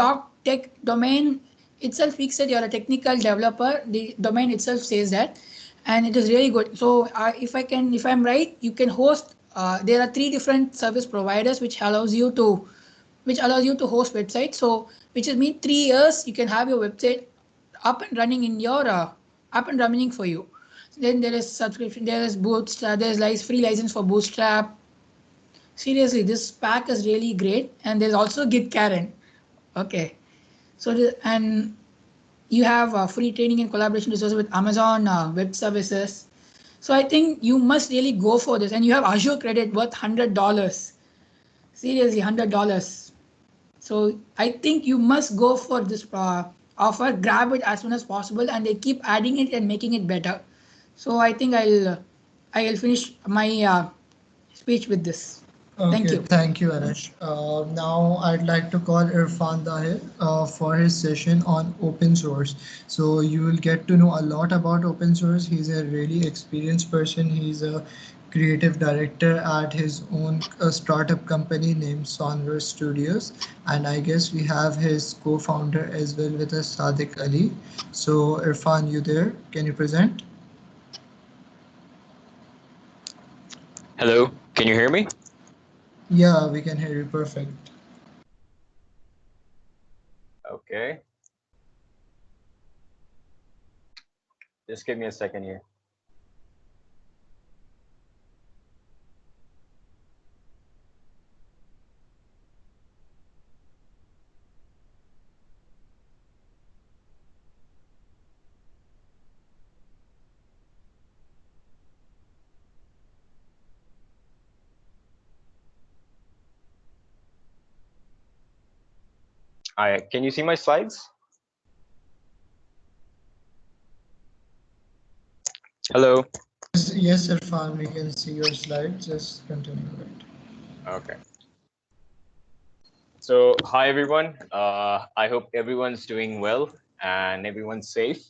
.tech domain itself speaks that you're a technical developer. The domain itself says that, and it is really good. So if I'm right, you can host. There are 3 different service providers which allows you to host websites. So which is mean 3 years you can have your website up and running in your up and running for you. Then there is subscription. There is Bootstrap. There is free license for Bootstrap. Seriously, this pack is really great. And there's also Git Karen. Okay. And you have free training and collaboration resources with Amazon Web Services. So I think you must really go for this. And you have Azure credit worth $100. Seriously, $100. So I think you must go for this offer, grab it as soon as possible, and they keep adding it and making it better. So I think I'll finish my speech with this. Thank Okay, you. thank you, Anush. Now I'd like to call Irfan Dahir for his session on open source. So you will get to know a lot about open source. He's a really experienced person. He's a creative director at his own startup company named Sonver Studios. And I guess we have his co-founder as well with us, Sadiq Ali. So Irfan, you there? Can you present? Hello, can you hear me? Yeah, we can hear you perfect. Okay. Just give me a second here. All right, can you see my slides? Hello. Yes, Irfan, we can see your slides. Just continue it. Okay. So hi everyone. I hope everyone's doing well and everyone's safe.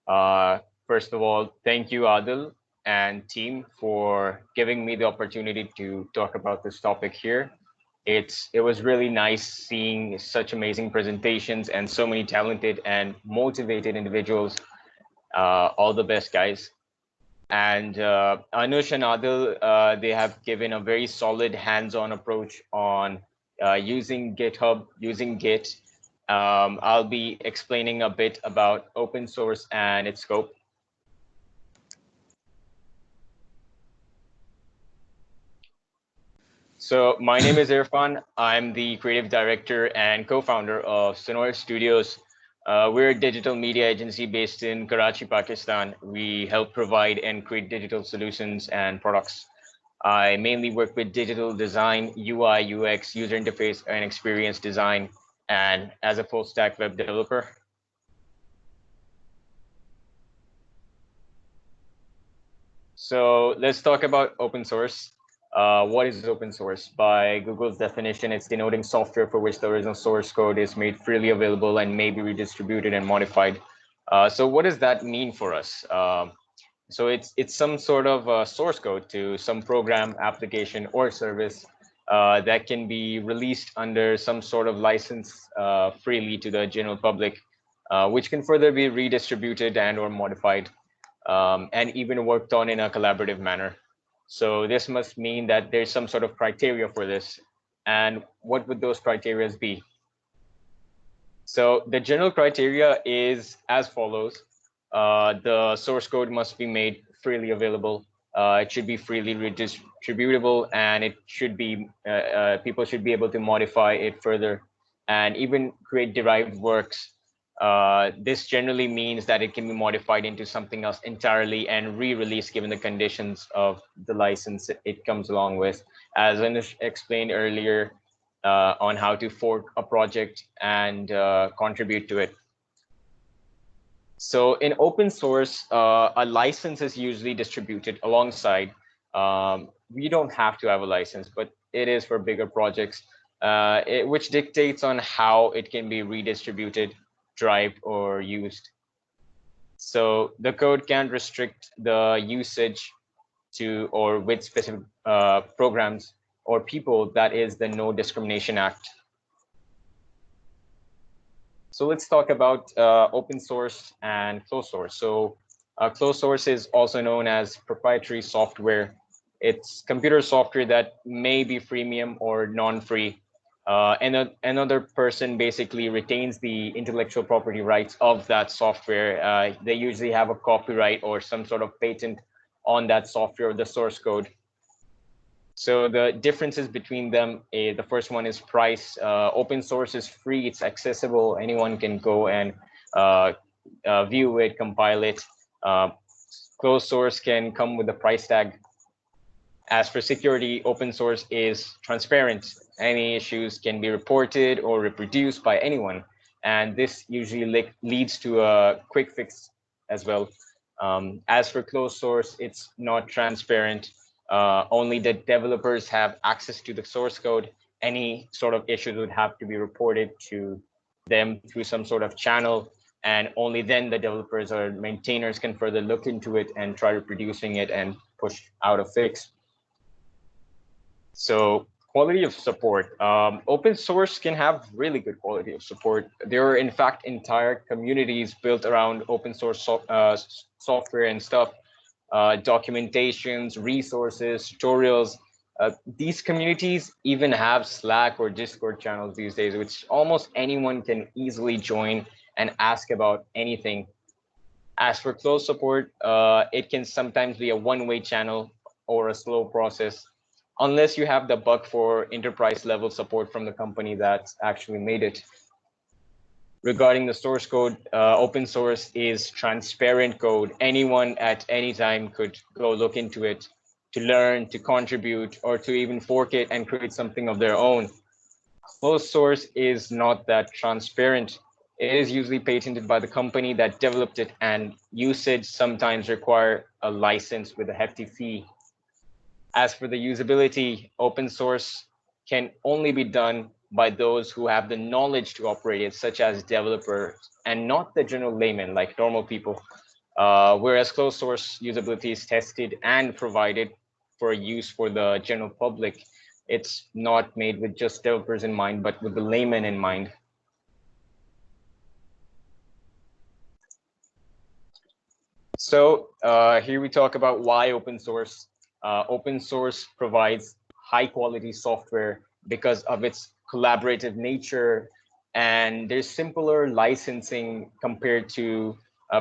First of all, thank you, Adil and team, for giving me the opportunity to talk about this topic here. It was really nice seeing such amazing presentations and so many talented and motivated individuals. All the best, guys. And Anush and Adil, they have given a very solid hands-on approach on using GitHub, using Git. I'll be explaining a bit about open source and its scope. So my name is Irfan. I'm the creative director and co-founder of Sonor Studios. We're a digital media agency based in Karachi, Pakistan. We help provide and create digital solutions and products. I mainly work with digital design, UI, UX, user interface, and experience design, and as a full stack web developer. So let's talk about open source. What is open source? By Google's definition, it's denoting software for which the original source code is made freely available and may be redistributed and modified. So what does that mean for us? So it's some sort of source code to some program, application, or service that can be released under some sort of license freely to the general public, which can further be redistributed and or modified, and even worked on in a collaborative manner. So this must mean that there's some sort of criteria for this. And what would those criteria be? So the general criteria is as follows. The source code must be made freely available. It should be freely redistributable, and it should be people should be able to modify it further and even create derived works. This generally means that it can be modified into something else entirely and re-released given the conditions of the license it comes along with. As Anush explained earlier, on how to fork a project and contribute to it. So in open source, a license is usually distributed alongside. We don't have to have a license, but it is for bigger projects, which dictates on how it can be redistributed, derived, or used. So the code can restrict the usage to or with specific programs or people. That is the No Discrimination Act. So let's talk about open source and closed source. So closed source is also known as proprietary software. It's computer software that may be freemium or non-free. And another person basically retains the intellectual property rights of that software. They usually have a copyright or some sort of patent on that software, the source code. So the differences between them, the first one is price. Open source is free, it's accessible, anyone can go and view it, compile it. Closed source can come with a price tag. As for security, open source is transparent. Any issues can be reported or reproduced by anyone. And this usually leads to a quick fix as well. As for closed source, it's not transparent. Only the developers have access to the source code. Any sort of issues would have to be reported to them through some sort of channel, and only then the developers or maintainers can further look into it and try reproducing it and push out a fix. So quality of support. Open source can have really good quality of support. There are in fact entire communities built around open source software and stuff. Documentations, resources, tutorials. These communities even have Slack or Discord channels these days, which almost anyone can easily join and ask about anything. As for closed support, it can sometimes be a one-way channel or a slow process, unless you have the bug for enterprise level support from the company that's actually made it. Regarding the source code, open source is transparent code. Anyone at any time could go look into it to learn, to contribute, or to even fork it and create something of their own. Closed source is not that transparent. It is usually patented by the company that developed it, and usage sometimes require a license with a hefty fee. As for the usability, open source can only be done by those who have the knowledge to operate it, such as developers, and not the general layman like normal people. Whereas closed source usability is tested and provided for use for the general public. It's not made with just developers in mind, but with the layman in mind. So here we talk about why open source. Open source provides high quality software because of its collaborative nature, and there's simpler licensing compared to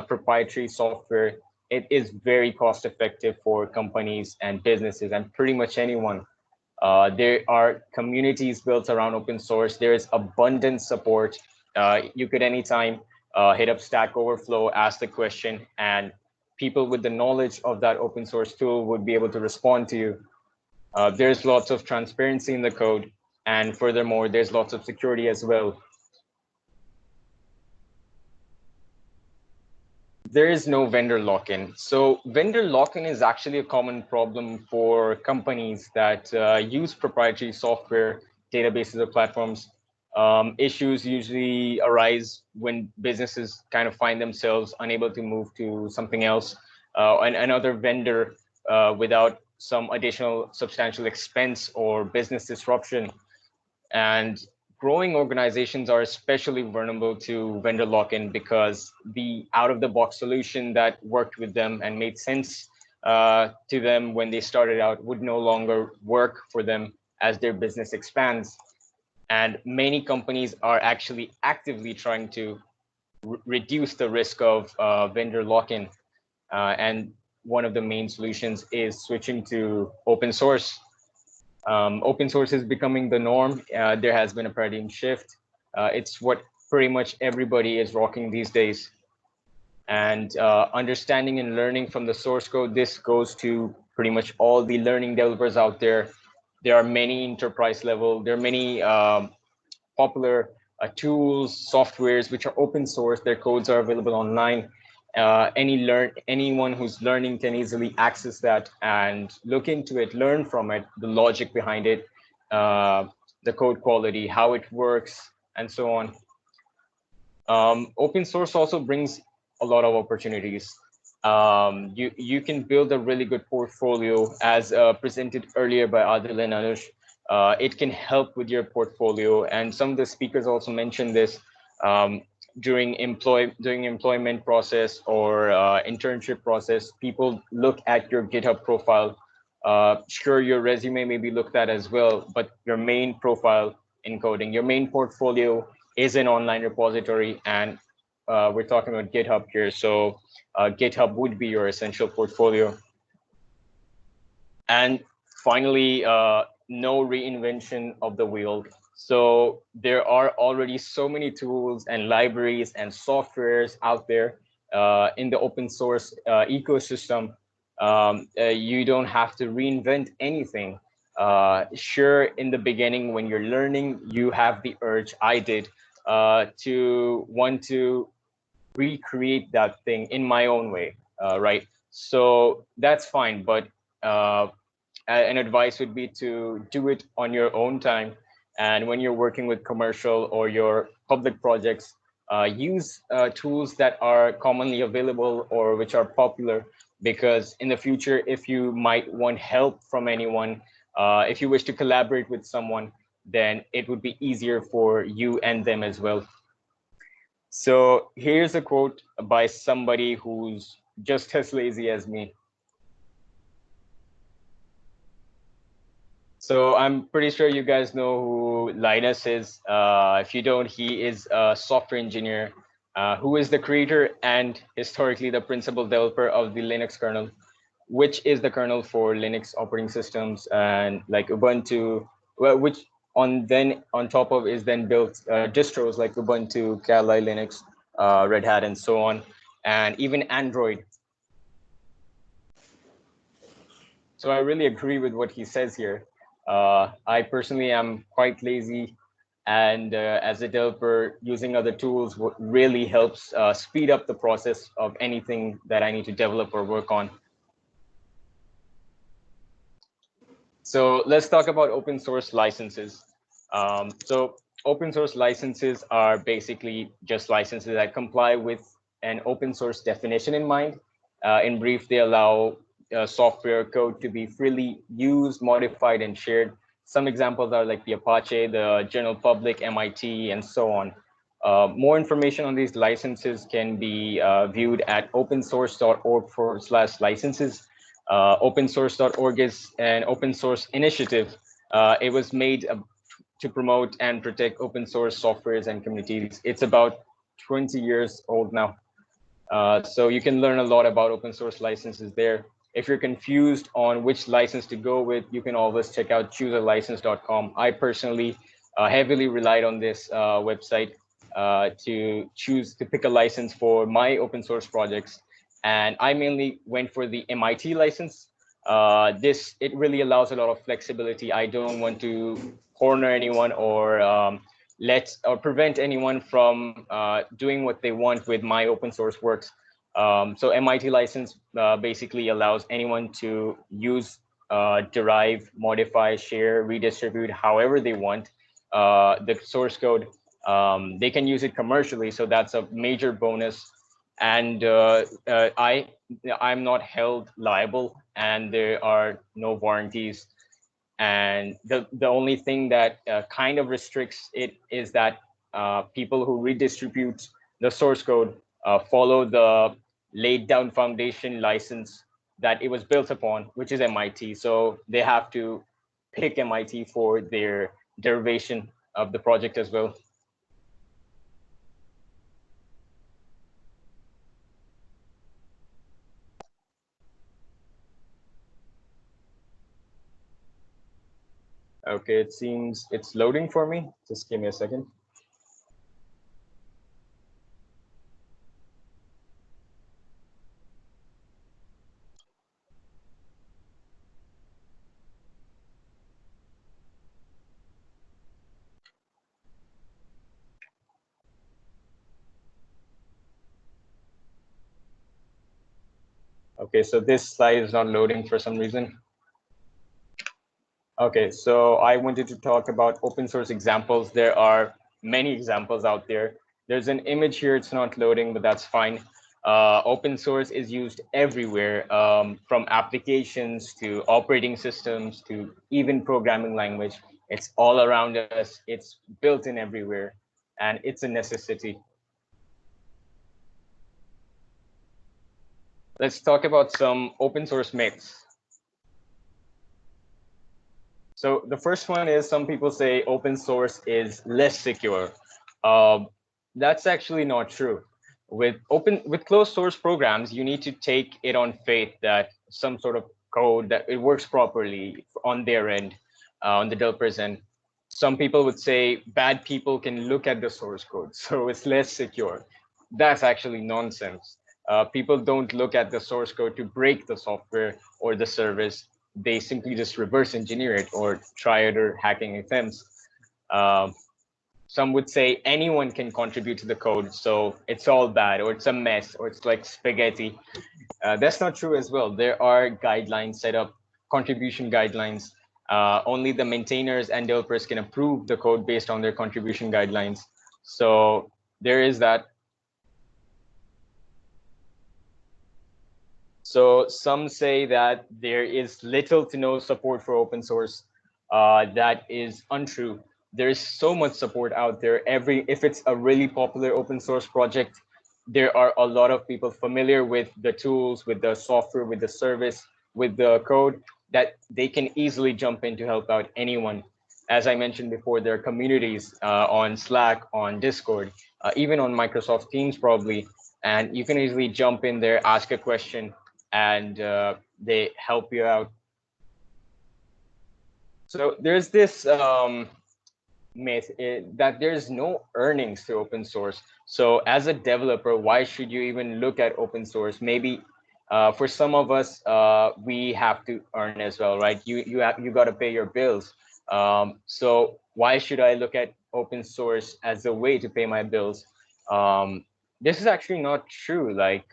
proprietary software. It is very cost effective for companies and businesses and pretty much anyone. There are communities built around open source. There is abundant support. You could anytime hit up Stack Overflow, ask the question, and people with the knowledge of that open source tool would be able to respond to you. There's lots of transparency in the code, and furthermore, there's lots of security as well. There is no vendor lock-in. So vendor lock-in is actually a common problem for companies that use proprietary software, databases, or platforms. Issues usually arise when businesses kind of find themselves unable to move to something else, and another vendor without some additional substantial expense or business disruption. And growing organizations are especially vulnerable to vendor lock-in because the out-of-the-box solution that worked with them and made sense to them when they started out would no longer work for them as their business expands. And many companies are actually actively trying to reduce the risk of vendor lock-in. And one of the main solutions is switching to open source. Open source is becoming the norm. There has been a paradigm shift. It's what pretty much everybody is rocking these days. And understanding and learning from the source code, this goes to pretty much all the learning developers out there. There are many enterprise level, there are many popular tools, softwares, which are open source. Their codes are available online. Anyone who's learning can easily access that and look into it, learn from it, the logic behind it, the code quality, how it works, and so on. Open source also brings a lot of opportunities. You can build a really good portfolio, as presented earlier by Adil and Anush. It can help with your portfolio, and some of the speakers also mentioned this. During employment process or internship process, people look at your GitHub profile. Sure, your resume may be looked at as well, but your main profile in coding, your main portfolio is an online repository, and we're talking about GitHub here. So GitHub would be your essential portfolio. And finally, no reinvention of the wheel. So there are already so many tools and libraries and softwares out there in the open source ecosystem. You don't have to reinvent anything. Sure, in the beginning, when you're learning, you have the urge, I did, to want to recreate that thing in my own way, right? So that's fine, but an advice would be to do it on your own time. And when you're working with commercial or your public projects, use tools that are commonly available or which are popular, because in the future, if you might want help from anyone, if you wish to collaborate with someone, then it would be easier for you and them as well. So here's a quote by somebody who's just as lazy as me. So I'm pretty sure you guys know who Linus is. If you don't, he is a software engineer who is the creator and historically the principal developer of the Linux kernel, which is the kernel for Linux operating systems, and like Ubuntu, well, which on top of is then built distros like Ubuntu, Kali Linux, Red Hat, and so on, and even Android. So I really agree with what he says here. I personally am quite lazy, and as a developer, using other tools really helps speed up the process of anything that I need to develop or work on. So let's talk about open source licenses. So open source licenses are basically just licenses that comply with an open source definition in mind. In brief, they allow software code to be freely used, modified, and shared. Some examples are like the Apache, the general public, MIT, and so on. More information on these licenses can be viewed at opensource.org/licenses. Opensource.org is an open source initiative. It was made to promote and protect open source softwares and communities. It's about 20 years old now. So you can learn a lot about open source licenses there. If you're confused on which license to go with, you can always check out chooselicense.com. I personally heavily relied on this website to pick a license for my open source projects. And I mainly went for the MIT license. It really allows a lot of flexibility. I don't want to corner anyone or prevent anyone from doing what they want with my open source works. So MIT license basically allows anyone to use, derive, modify, share, redistribute however they want the source code. They can use it commercially, so that's a major bonus. And I'm not held liable, and there are no warranties. And the only thing that kind of restricts it is that people who redistribute the source code follow the laid down foundation license that it was built upon, which is MIT. So they have to pick MIT for their derivation of the project as well. Okay, it seems it's loading for me. Just give me a second. Okay, so this slide is not loading for some reason. Okay, so I wanted to talk about open source examples. There are many examples out there. There's an image here, it's not loading, but that's fine. Open source is used everywhere, from applications to operating systems to even programming language. It's all around us, it's built in everywhere, and it's a necessity. Let's talk about some open source myths. So the first one is, some people say open source is less secure. That's actually not true. With closed source programs, you need to take it on faith that some sort of code that it works properly on their end, on the developer's end. Some people would say bad people can look at the source code, so it's less secure. That's actually nonsense. People don't look at the source code to break the software or the service. They simply just reverse engineer it or try other hacking attempts. Some would say anyone can contribute to the code, so it's all bad, or it's a mess, or it's like spaghetti. That's not true as well. There are guidelines set up, contribution guidelines. Only the maintainers and developers can approve the code based on their contribution guidelines. So there is that. So some say that there is little to no support for open source. That is untrue. There is so much support out there. If it's a really popular open source project, there are a lot of people familiar with the tools, with the software, with the service, with the code, that they can easily jump in to help out anyone. As I mentioned before, there are communities on Slack, on Discord, even on Microsoft Teams probably, and you can easily jump in there, ask a question, and they help you out. So there's this myth that there's no earnings to open source. So as a developer, why should you even look at open source? Maybe for some of us, we have to earn as well, right? You got to pay your bills. So why should I look at open source as a way to pay my bills? This is actually not true. Like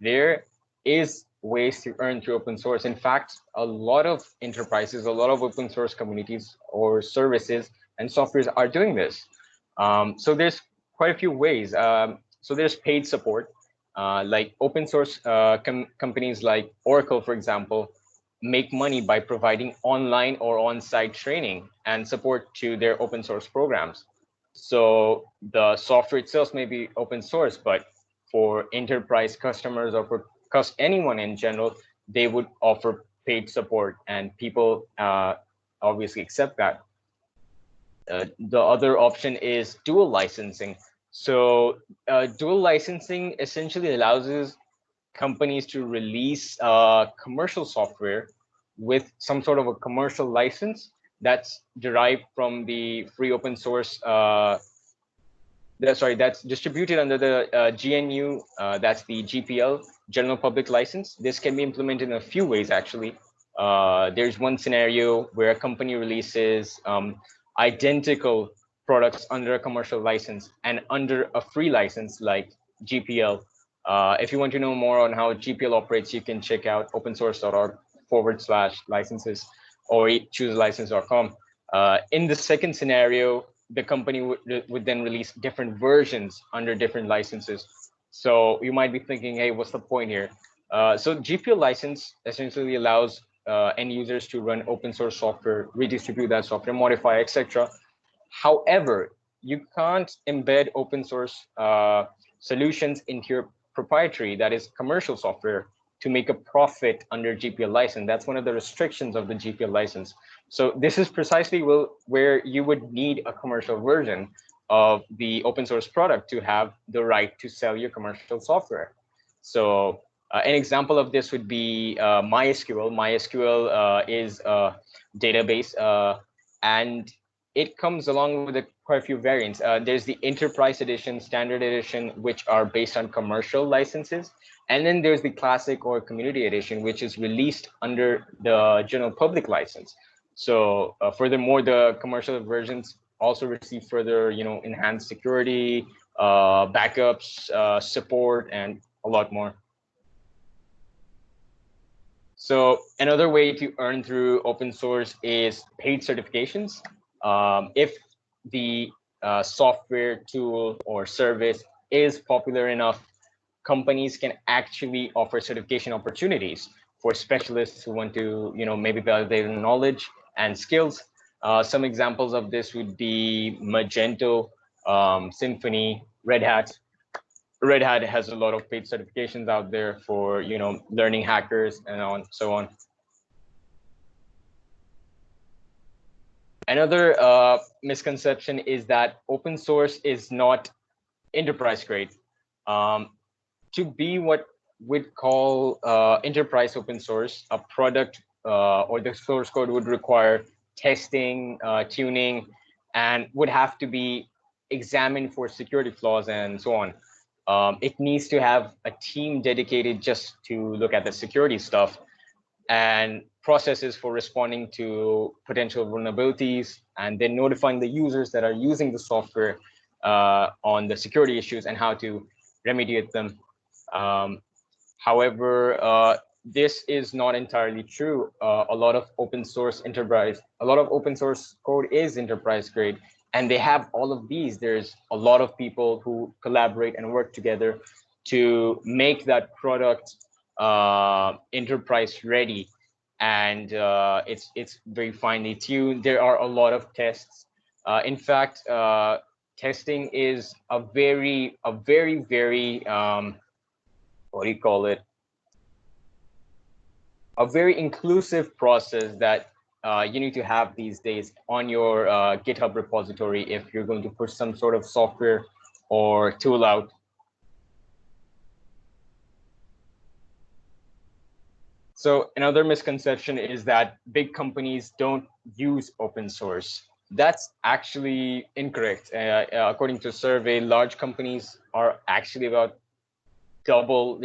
there is ways to earn through open source. In fact, a lot of enterprises, a lot of open source communities or services and softwares are doing this. So there's quite a few ways. So there's paid support, like open source companies like Oracle, for example, make money by providing online or on-site training and support to their open source programs. So the software itself may be open source, but for enterprise customers or for anyone in general, they would offer paid support, and people obviously accept that. The other option is dual licensing. So dual licensing essentially allows companies to release commercial software with some sort of a commercial license that's derived from the free open source that's distributed under the GNU, that's the GPL, General Public License. This can be implemented in a few ways, actually. There's one scenario where a company releases identical products under a commercial license and under a free license like GPL. If you want to know more on how GPL operates, you can check out opensource.org/licenses or chooselicense.com. In the second scenario, the company would then release different versions under different licenses. So you might be thinking, hey, what's the point here? So GPL license essentially allows end users to run open source software, redistribute that software, modify, etc. However, you can't embed open source solutions into your proprietary, that is commercial software, to make a profit under GPL license. That's one of the restrictions of the GPL license. So this is precisely where you would need a commercial version of the open source product to have the right to sell your commercial software. So an example of this would be MySQL. MySQL is a database, and it comes along with quite a few variants. There's the Enterprise Edition, Standard Edition, which are based on commercial licenses. And then there's the Classic or Community Edition, which is released under the General Public License. So furthermore, the commercial versions also receive further, enhanced security, backups, support, and a lot more. So another way to earn through open source is paid certifications. If the software tool or service is popular enough, companies can actually offer certification opportunities for specialists who want to, maybe validate their knowledge and skills. Some examples of this would be Magento, Symfony, Red Hat. Red Hat has a lot of paid certifications out there for, learning hackers and so on. Another misconception is that open source is not enterprise grade. To be what we'd call enterprise open source, a product or the source code would require testing, tuning, and would have to be examined for security flaws and so on. It needs to have a team dedicated just to look at the security stuff and processes for responding to potential vulnerabilities, and then notifying the users that are using the software on the security issues and how to remediate them. However, this is not entirely true. A lot of open source code is enterprise grade, and they have all of these. There's a lot of people who collaborate and work together to make that product enterprise ready, and it's very finely tuned. There are a lot of tests. In fact, testing is a very what do you call it? A very inclusive process that you need to have these days on your GitHub repository if you're going to push some sort of software or tool out. So another misconception is that big companies don't use open source. That's actually incorrect. According to a survey, large companies are actually about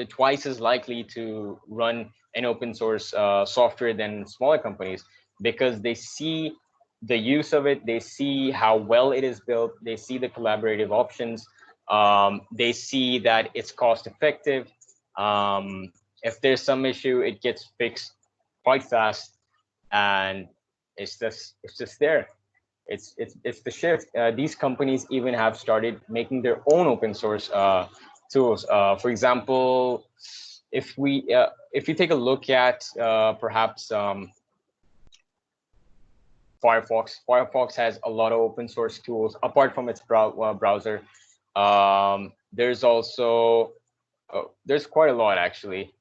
twice as likely to run an open source software than smaller companies, because they see the use of it, they see how well it is built, they see the collaborative options, they see that it's cost effective. If there's some issue, it gets fixed quite fast, and it's just there. It's the shift. These companies even have started making their own open source tools. For example, if you take a look at perhaps Firefox. Firefox has a lot of open source tools apart from its browser. There's also there's quite a lot actually.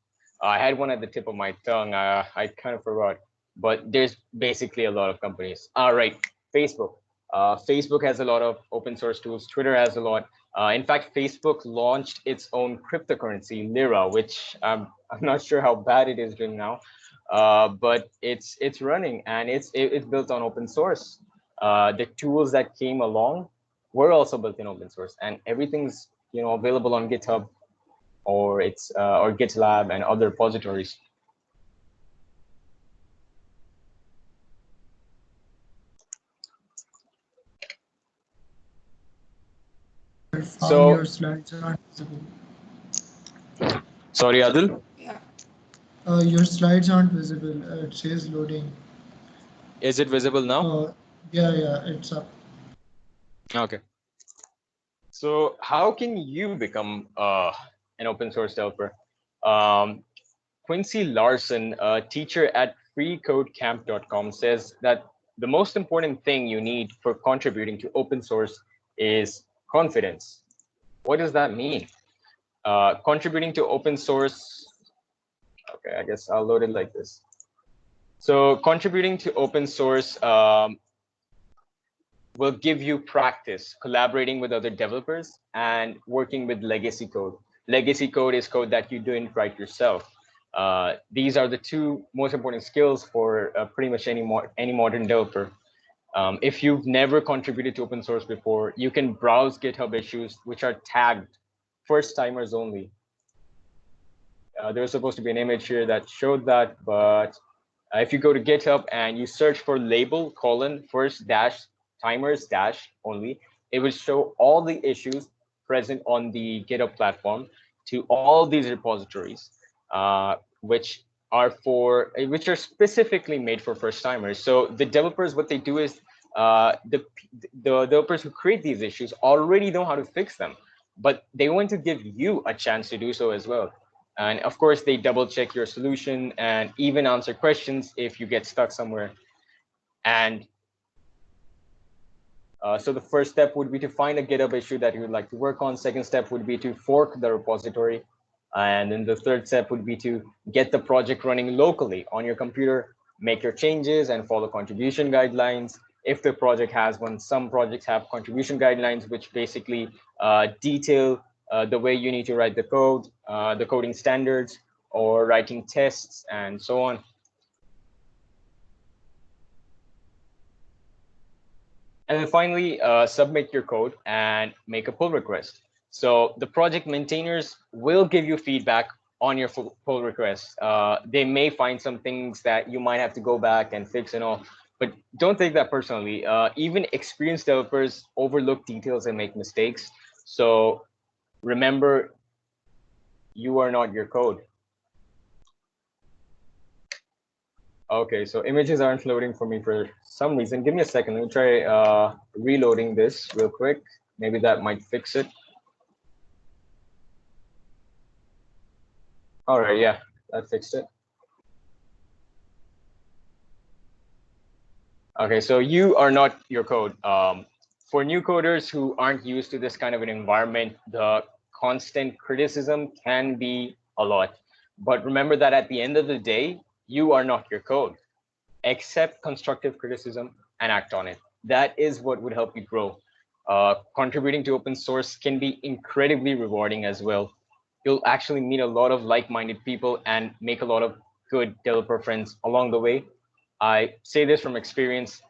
I had one at the tip of my tongue. I kind of forgot, but there's basically a lot of companies. All right, Facebook. Facebook has a lot of open source tools. Twitter has a lot. In fact, Facebook launched its own cryptocurrency, Lira, which I'm not sure how bad it is doing now, but it's running and it's built on open source. The tools that came along were also built in open source, and everything's available on GitHub or or GitLab and other repositories. So Your slides are not visible. sorry, Adil. Yeah. Your slides aren't visible. It says loading. Is it visible now? Yeah, it's up. Okay. So how can you become an open source developer? Quincy Larson, a teacher at freecodecamp.com, says that the most important thing you need for contributing to open source is confidence. What does that mean? Contributing to open source. Okay, I guess I'll load it like this. So contributing to open source will give you practice collaborating with other developers and working with legacy code. Legacy code is code that you didn't write yourself. These are the two most important skills for pretty much any modern developer. If you've never contributed to open source before, you can browse GitHub issues which are tagged first timers only. There was supposed to be an image here that showed that, but if you go to GitHub and you search for label : first dash timers dash only, it will show all the issues present on the GitHub platform to all these repositories, which are specifically made for first timers. So the developers, what they do is the developers who create these issues already know how to fix them, but they want to give you a chance to do so as well. And of course, they double check your solution and even answer questions if you get stuck somewhere. And so the first step would be to find a GitHub issue that you would like to work on. Second step would be to fork the repository. And then the third step would be to get the project running locally on your computer, make your changes and follow contribution guidelines. If the project has one, some projects have contribution guidelines, which basically detail the way you need to write the code, the coding standards, or writing tests, and so on. And then finally, submit your code and make a pull request. So the project maintainers will give you feedback on your pull request. They may find some things that you might have to go back and fix and all, but don't take that personally. Even experienced developers overlook details and make mistakes. So remember, you are not your code. Okay, so images aren't loading for me for some reason. Give me a second. Let me try reloading this real quick. Maybe that might fix it. All right, yeah, that fixed it. Okay, so you are not your code. For new coders who aren't used to this kind of an environment, the constant criticism can be a lot. But remember that at the end of the day, you are not your code. Accept constructive criticism and act on it. That is what would help you grow. Contributing to open source can be incredibly rewarding as well. You'll actually meet a lot of like-minded people and make a lot of good developer friends along the way. I say this from experience.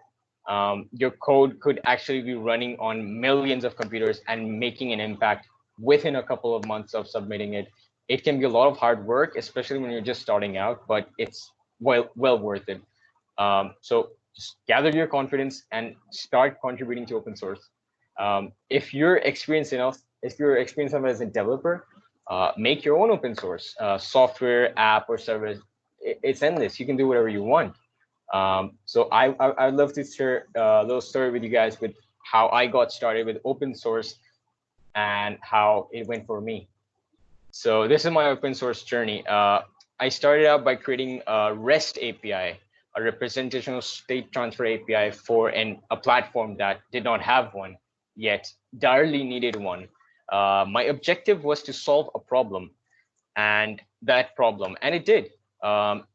Your code could actually be running on millions of computers and making an impact within a couple of months of submitting it. It can be a lot of hard work, especially when you're just starting out, but it's well worth it. So just gather your confidence and start contributing to open source. If you're experienced enough as a developer, make your own open source software, app, or service. It's endless. You can do whatever you want. So I'd love to share a little story with you guys with how I got started with open source and how it went for me. So this is my open source journey. I started out by creating a REST API. a representational state transfer API for a platform that did not have one yet, direly needed one. My objective was to solve a problem, and it did.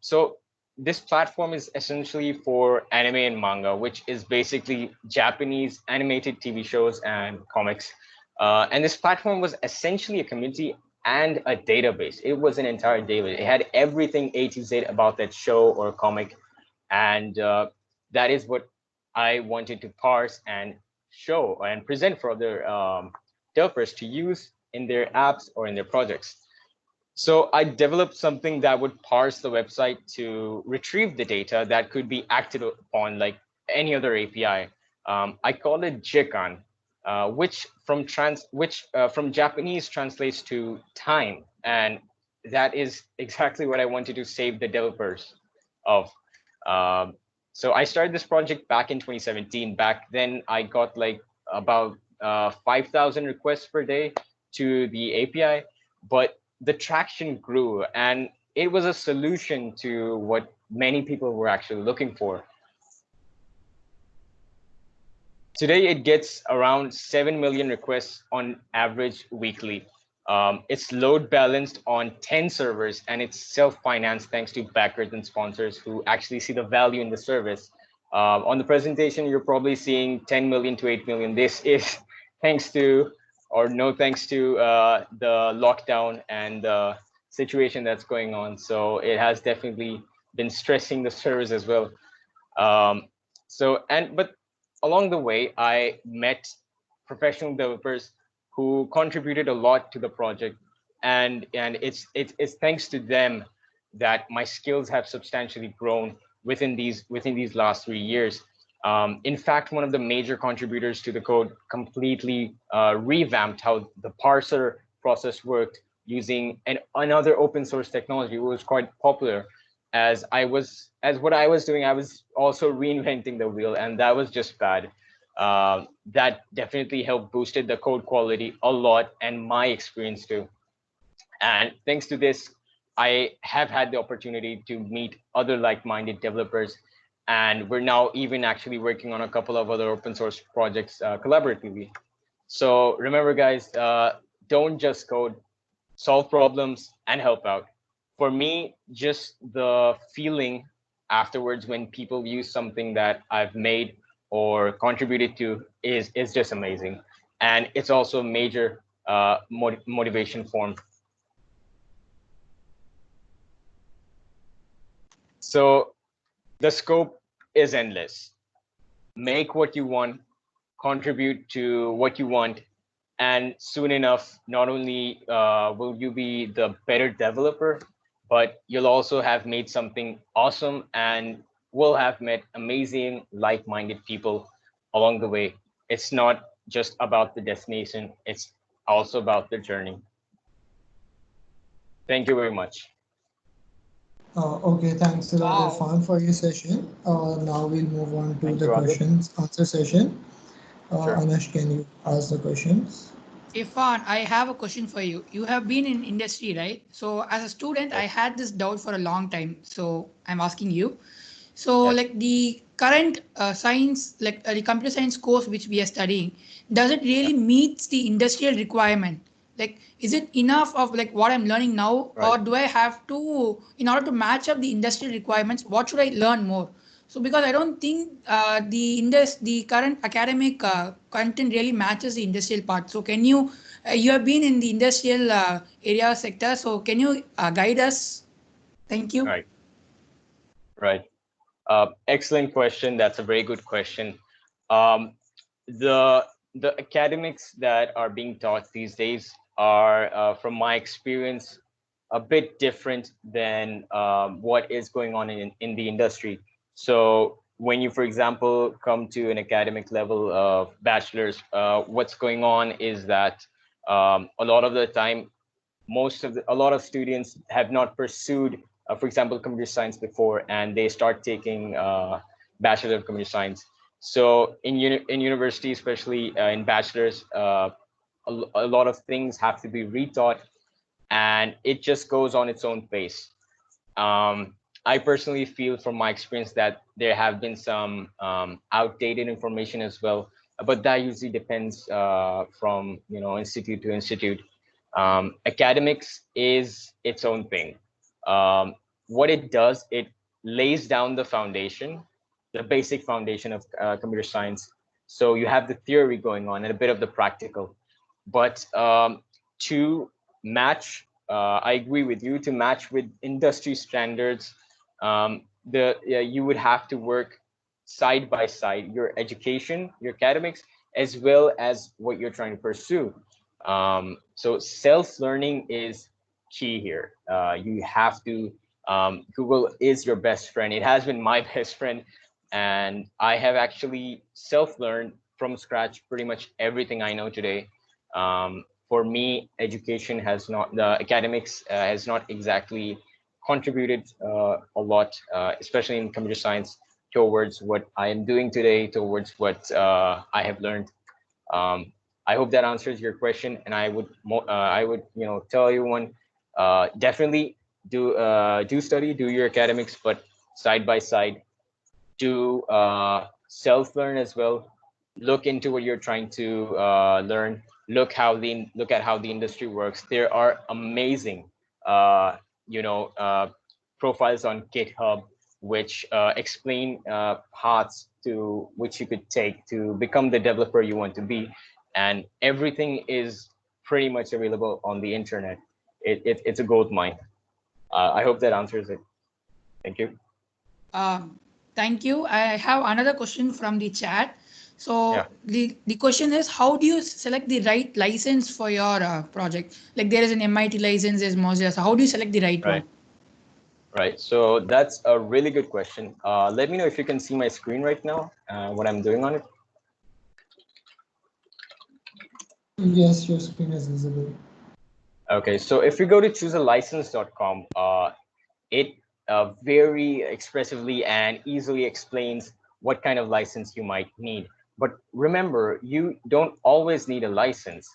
So this platform is essentially for anime and manga, which is basically Japanese animated TV shows and comics. And this platform was essentially a community and a database. It was an entire database. It had everything A to Z about that show or comic. And that is what I wanted to parse and show and present for other developers to use in their apps or in their projects. So I developed something that would parse the website to retrieve the data that could be acted upon like any other API. I call it Jikan, which from Japanese translates to time, and that is exactly what I wanted to save the developers of. So I started this project back in 2017. Back then, I got like about 5,000 requests per day to the API, but the traction grew, and it was a solution to what many people were actually looking for. Today, it gets around 7 million requests on average weekly. It's load balanced on 10 servers, and it's self-financed thanks to backers and sponsors who actually see the value in the service. On the presentation, you're probably seeing 10 million to 8 million. This is thanks to, or no thanks to, the lockdown and the situation that's going on. So it has definitely been stressing the servers as well. But along the way, I met professional developers who contributed a lot to the project, and it's thanks to them that my skills have substantially grown within these last 3 years. In fact, one of the major contributors to the code completely revamped how the parser process worked using another open source technology. It was quite popular. As what I was doing, I was also reinventing the wheel, and that was just bad. That definitely helped boosted the code quality a lot and my experience too. And thanks to this, I have had the opportunity to meet other like-minded developers, and we're now even actually working on a couple of other open source projects collaboratively. So remember, guys, don't just code, solve problems, and help out. For me, just the feeling afterwards when people use something that I've made or contributed to is just amazing. And it's also a major motivation form. So the scope is endless. Make what you want, contribute to what you want, and soon enough, not only will you be the better developer, but you'll also have made something awesome and will have met amazing like-minded people along the way. It's not just about the destination, it's also about the journey. Thank you very much. Okay, thanks a lot, Irfan, for your session. Now we'll move on to the questions answer session. Sure. Anush, can you ask the questions? Irfan, I have a question for you. You have been in industry, right? So as a student, I had this doubt for a long time. So I'm asking you. So like the current science, like the computer science course which we are studying, does it really meets the industrial requirement? Like, is it enough of like what I'm learning now, or do I have to, in order to match up the industrial requirements, what should I learn more? So because I don't think the current academic content really matches the industrial part. So can you, you have been in the industrial area sector, so can you guide us? Thank you. Right. Excellent question. That's a very good question. The academics that are being taught these days are, from my experience, a bit different than what is going on in the industry. So when you, for example, come to an academic level of bachelor's, what's going on is that a lot of the time, a lot of students have not pursued, for example, computer science before, and they start taking bachelor of computer science. So in university, especially in bachelor's, a lot of things have to be retaught, and it just goes on its own pace. I personally feel from my experience that there have been some outdated information as well, but that usually depends from institute to institute. Academics is its own thing. What it does, it lays down the foundation, the basic foundation of computer science. So you have the theory going on and a bit of the practical. But to match, I agree with you, to match with industry standards, you would have to work side by side your education, your academics, as well as what you're trying to pursue. So self-learning is key here. You have to, Google is your best friend. It has been my best friend, and I have actually self-learned from scratch pretty much everything I know today. For me, education has not, the academics has not exactly contributed a lot, especially in computer science, towards what I am doing today, towards what I have learned. Um, I hope that answers your question, and I would tell everyone, definitely do study, do your academics, but side by side, do self-learn as well. Look into what you're trying to learn. Look at how the industry works. There are amazing uh, you know uh, profiles on GitHub which explain paths to which you could take to become the developer you want to be, and everything is pretty much available on the internet. It's a gold mine. I hope that answers it. Thank you. Thank you. I have another question from the chat. Yeah. So the question is, how do you select the right license for your project? Like there is an MIT license, there's Mozilla. So how do you select the right Right. one? Right. So that's a really good question. Let me know if you can see my screen right now, what I'm doing on it. Yes, your screen is visible. Okay. So if you go to choosealicense.com, it very expressively and easily explains what kind of license you might need. But remember, you don't always need a license.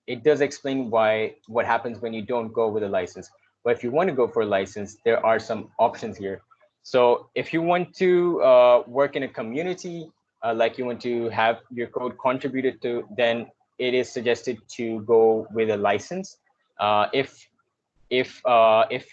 It does explain what happens when you don't go with a license. But if you want to go for a license, there are some options here. So if you want to work in a community, like you want to have your code contributed to, then it is suggested to go with a license. If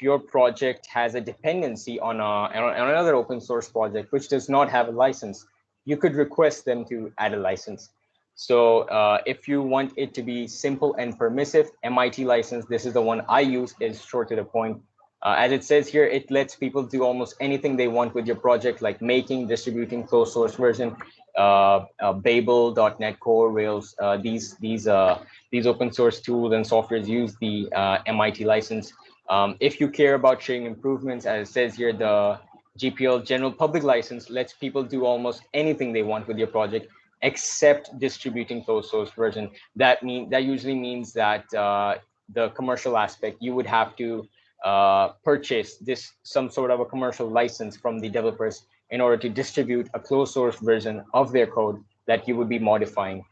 your project has a dependency on another open source project which does not have a license, you could request them to add a license. So if you want it to be simple and permissive, MIT license, this is the one I use, is short to the point. As it says here, it lets people do almost anything they want with your project, like making, distributing closed source version, Babel, .NET Core, Rails. These open source tools and softwares use the MIT license. If you care about sharing improvements, as it says here, the GPL general public license lets people do almost anything they want with your project except distributing closed source version. That usually means that the commercial aspect, you would have to purchase some sort of a commercial license from the developers in order to distribute a closed source version of their code that you would be modifying.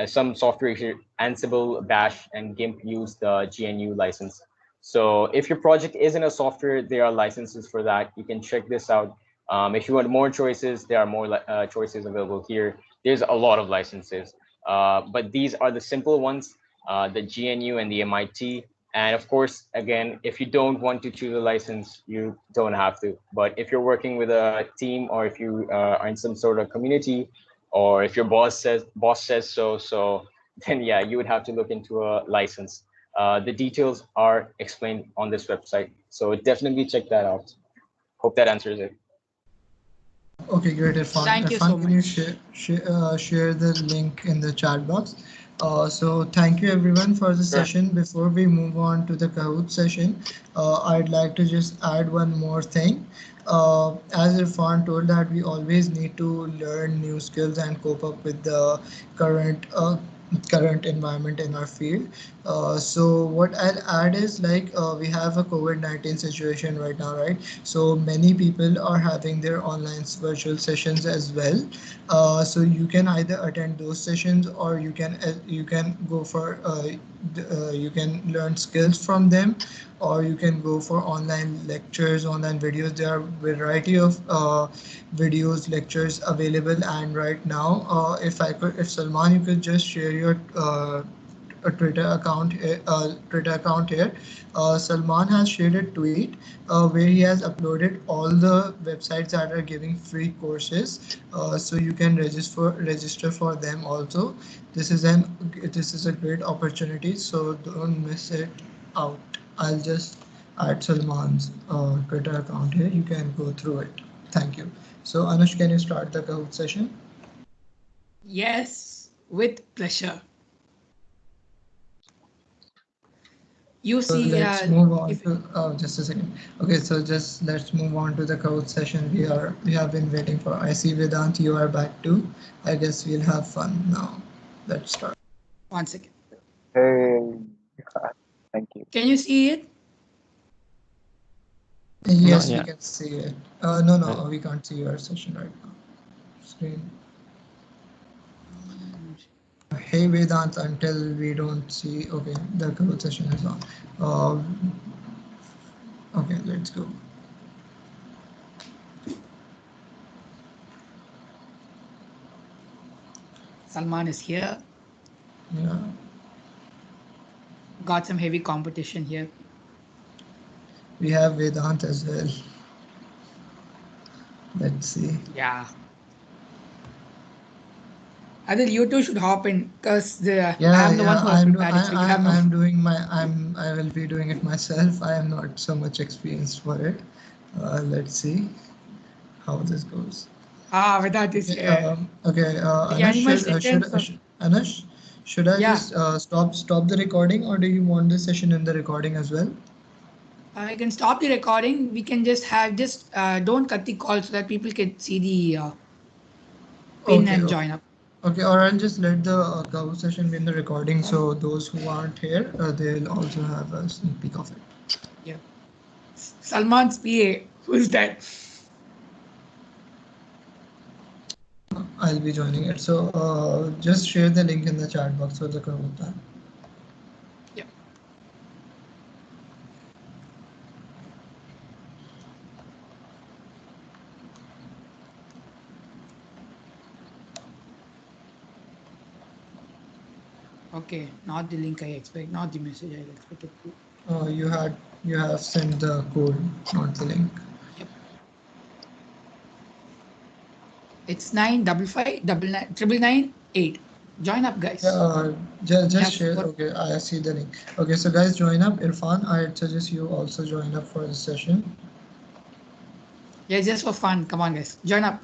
Some software here, Ansible, Bash, and GIMP use the GNU license. So if your project is in a software, there are licenses for that. You can check this out. If you want more choices, there are more choices available here. There's a lot of licenses, but these are the simple ones, the GNU and the MIT. And of course, again, if you don't want to choose a license, you don't have to. But if you're working with a team, or if you are in some sort of community, or if your boss says so, then yeah, you would have to look into a license. The details are explained on this website, so definitely check that out. Hope that answers it. Okay, great, Irfan. Thank you so Irfan, can you much. share the link in the chat box? So thank you everyone for the Sure. session. Before we move on to the Kahoot session, I'd like to just add one more thing. As Irfan told, that we always need to learn new skills and cope up with the current current environment in our field. So what I'll add is, like, we have a COVID-19 situation right now, right? So many people are having their online virtual sessions as well. So you can either attend those sessions, or you can go for you can learn skills from them, or you can go for online lectures, online videos. There are variety of videos, lectures available. And right now, if Salman, you could just share your a Twitter account here. Salman has shared a tweet where he has uploaded all the websites that are giving free courses, so you can register for them also. This is a great opportunity, so don't miss it out. I'll just add Salman's Twitter account here. You can go through it. Thank you. So Anush, can you start the Kahoot session? Yes, with pleasure. You So see, let's move on if to just a second. Okay, so just let's move on to the Kahoot session. We have been waiting for. I see Vedant, you are back too. I guess we'll have fun now. Let's start. 1 second. Hey, thank you. Can you see it? Yes, we yeah. can see it. No, we can't see your session right now. Screen. Hey Vedant, until we don't see. Okay, the Kahoot session is on. Okay, let's go. Salman is here. Yeah. Got some heavy competition here. We have Vedant as well. Let's see. Yeah. Adil, you two should hop in because I'm the one who has prepared it, so you have no. I'm doing I will be doing it myself. I am not so much experienced for it. Let's see how this goes. Vedant is Okay, here. The Anush, animal sentence. Anush, should I Yeah, just stop the recording, or do you want this session in the recording as well? I can stop the recording. We can just don't cut the call so that people can see the pin Okay, and okay. join up. Okay, or I'll just let the cover session be in the recording, so those who aren't here, they'll also have a sneak peek of it. Yeah. Salman's PA. Who's that? I'll be joining it. So just share the link in the chat box for the Kahoot time. Yeah. Okay, not the link I expect, not the message I expected to. You have sent the code, not the link. Yep. It's 955 999 8. Join up, Yeah, guys. We just have share. four. Okay, I see the link. Okay, so guys, join up. Irfan, I suggest you also join up for the session. Yeah, just for fun. Come on, guys. Join up.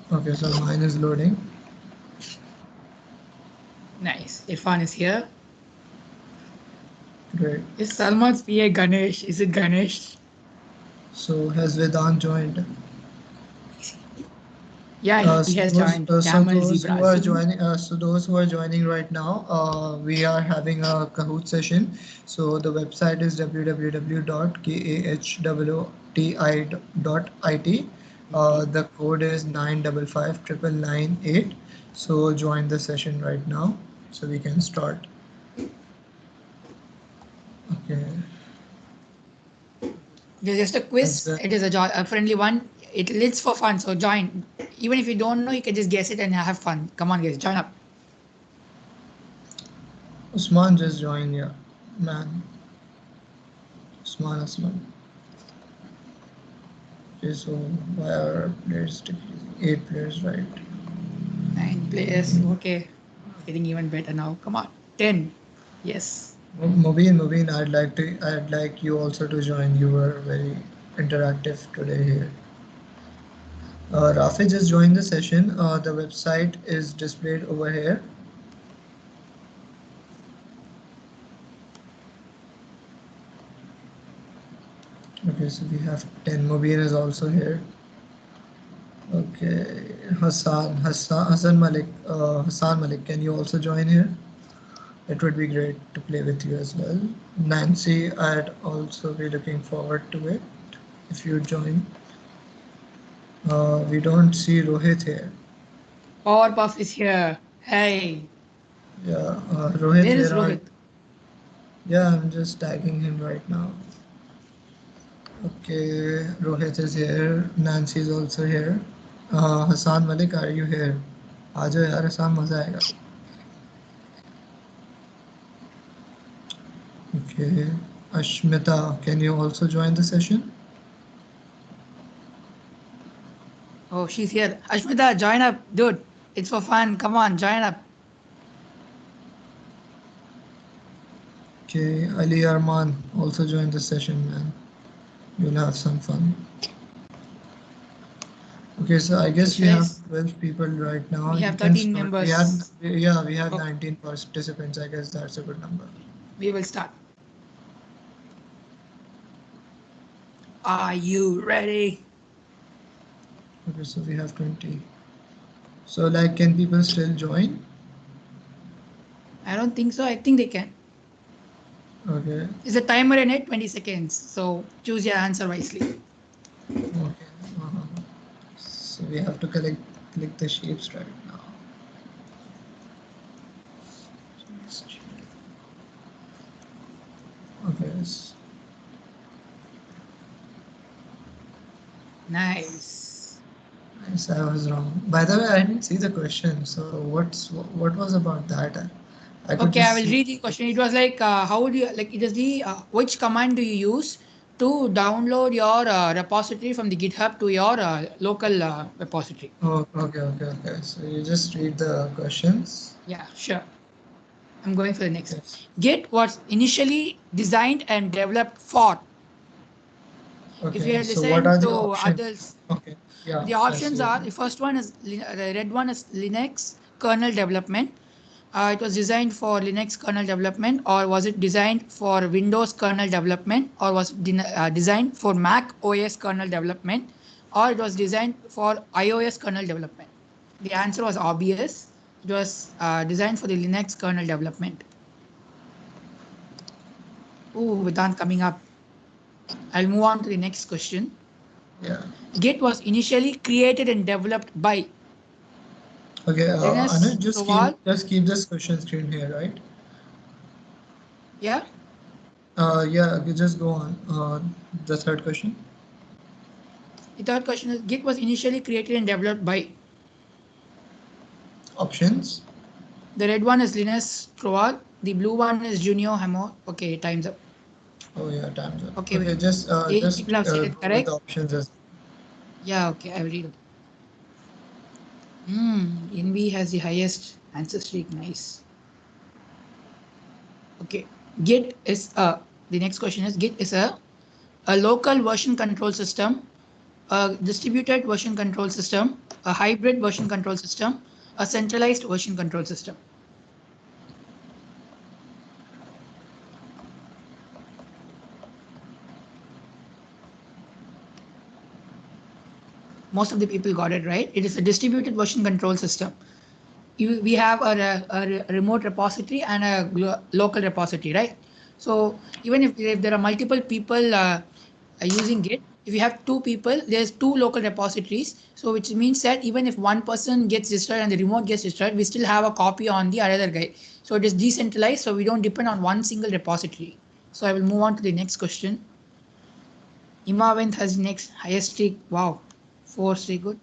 Okay, so mine is loading. Nice. Irfan is here. Great. Is Salman's PA Ganesh? Is it Ganesh? So has Vedant joined? Yeah, he has joined. Camel Zebra. Those who are joining right now, we are having a Kahoot session. So the website is www.kahooti.it. The code is 955 So join the session right now, so we can start. Okay. It's just a quiz. It is a friendly one. It's for fun. So join. Even if you don't know, you can just guess it and have fun. Come on, guys. Join up. Usman just joined, yeah, man. Usman. Okay, so why are players decreasing? 8 players, right? 9 players. Okay. Getting even better now. Come on. 10. Yes. Mubin, I'd like you also to join. You were very interactive today here. Rafi just joined the session. The website is displayed over here. Okay, so we have 10. Mubin is also here. Okay, Hassan Malik, Hassan Malik, can you also join here? It would be great to play with you as well. Nancy, I'd also be looking forward to it if you join. We don't see Rohit here. Powerpuff is here. Hey, Yeah, Rohit, where is where are you? Rohit? Yeah, I'm just tagging him right now. Okay, Rohit is here. Nancy is also here. Hassan Malik, are you here? आ जाओ यार हसान मजा आएगा. Okay, Ashmita, can you also join the session? Oh, she's here. Ashmita, join up, dude. It's for fun. Come on, join up. Okay, Ali Arman, also join the session, man. You'll have some fun. Okay, so I So guess we should I? have 12 people right now. We You have can 13 start. members. Yeah, we have Okay, 19 participants. I guess that's a good number. we will start. Are you ready? Okay, so we have 20. So like, can people still join? I don't think so. I think they can. Okay, Is a timer in it? 20 seconds. So choose your answer wisely. okay. So we have to click the shapes right now. Okay. Nice. Yes, I was wrong. By the way, I didn't see the question. So what was about that? I could Okay, I just will see. read the question. It was like, how would you like? It is the which command do you use to download your repository from the GitHub to your local repository? Oh, okay. So you just read the questions. Yeah, sure. I'm going for the next. Yes. Git was initially designed and developed for. If you Okay. have So what listened are to the options? others, Okay. Yeah, the I options see it are now. the first one is the red one is Linux kernel development. It was designed for Linux kernel development, or was it designed for Windows kernel development, or was it designed for Mac OS kernel development, or it was designed for iOS kernel development? The answer was obvious. It was designed for the Linux kernel development. Oh, Vedant coming up. I'll move on to the next question. Yeah. Git was initially created and developed by Okay. Anuj, Linus Torvald. just keep this question screen here, right? Yeah. Yeah. Okay, just go on. The third question. The third question is Git was initially created and developed by. Options. The red one is Linus Torvald. The blue one is Junio Hamo. Okay, time's up. Oh yeah, time's up. Okay, Okay, wait. just 8 people have said it go with the correct. options as. Yeah, okay, I will read it. NV has the highest answer streak. Nice. Okay. Git is the next question is Git is a local version control system, a distributed version control system, a hybrid version control system, a centralized version control system. Most of the people got it right. It is a distributed version control system. We have a remote repository and a local repository, right? So even if there are multiple people using Git, if you have two people, there's two local repositories. So which means that even if one person gets destroyed and the remote gets destroyed, we still have a copy on the other guy. So it is decentralized. So we don't depend on one single repository. So I will move on to the next question. Imavent has next highest streak. Wow, 4 streak good.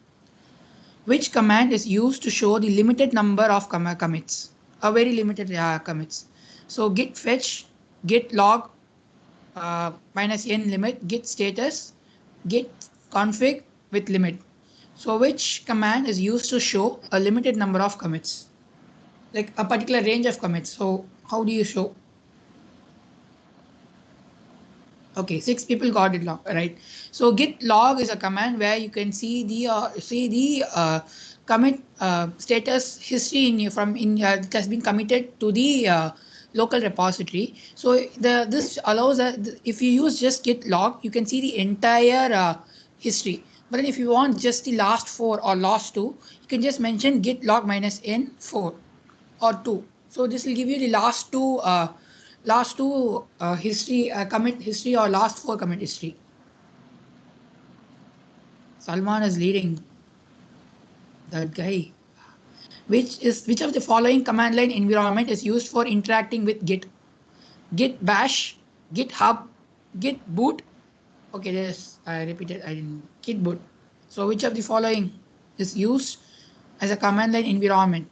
Which command is used to show the limited number of commits, a very limited commits? So git fetch, git log, minus n limit, git status, git config with limit. So which command is used to show a limited number of commits, like a particular range of commits? So how do you show? Okay, 6 people got it right. So git log is a command where you can see the commit status history from it has been committed to the local repository. So this allows if you use just git log, you can see the entire history. But then if you want just the last 4 or last 2, you can just mention git log minus n 4 or 2. So this will give you the last two history, commit history, or last 4 commit history. Salman is leading. That guy. Which of the following command line environment is used for interacting with Git? Git bash, GitHub, Git boot. Okay, this I repeated. I didn't. Git boot. So which of the following is used as a command line environment?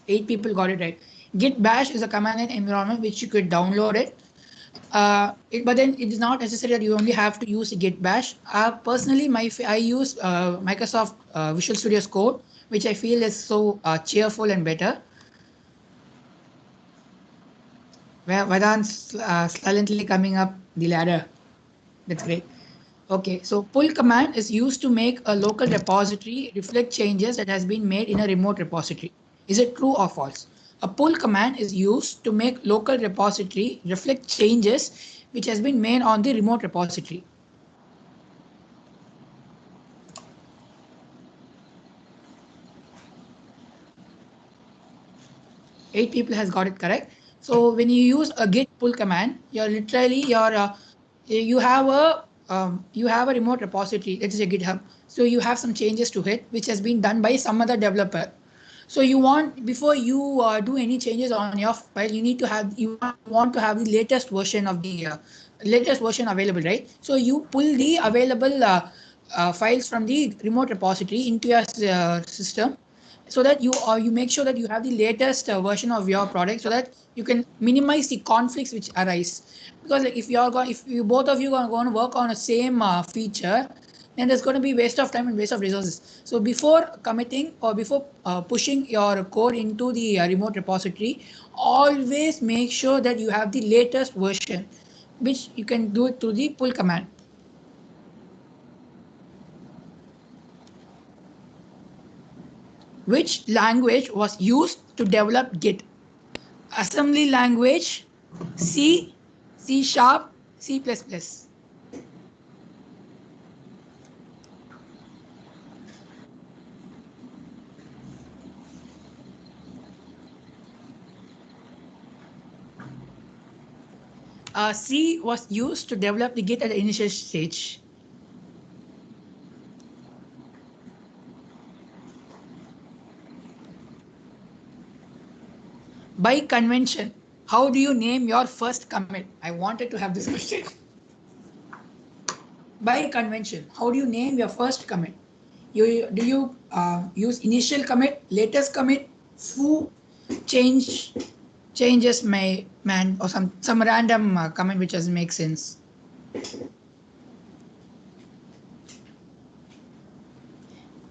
Eight people got it right. Git bash is a command line environment which you could download it. But then it is not necessary that you only have to use Git bash. Personally, I use Microsoft Visual Studio Code, which I feel is so cheerful and better. Vedant's silently coming up the ladder. That's great. Okay, so pull command is used to make a local repository reflect changes that has been made in a remote repository. Is it true or false? A pull command is used to make local repository reflect changes which has been made on the remote repository. Eight people has got it correct. So when you use a git pull command, you're literally you have a remote repository, let's say GitHub. So you have some changes to it which has been done by some other developer. So you want, before you do any changes on your file, you need to have, you want to have the latest version of the latest version available, right? So you pull the available files from the remote repository into your system, so that you make sure that you have the latest version of your product, so that you can minimize the conflicts which arise. Because like, if you both of you are going to work on a same feature, then there's going to be waste of time and waste of resources. So before committing or before pushing your code into the remote repository, always make sure that you have the latest version, which you can do it through the pull command. Which language was used to develop Git? Assembly language, C, C sharp, C++. C was used to develop the Git at the initial stage. By convention, how do you name your first commit? I wanted to have this question. By convention, how do you name your first commit? Do you use initial commit, latest commit, foo, changes my man, or some random commit which doesn't make sense?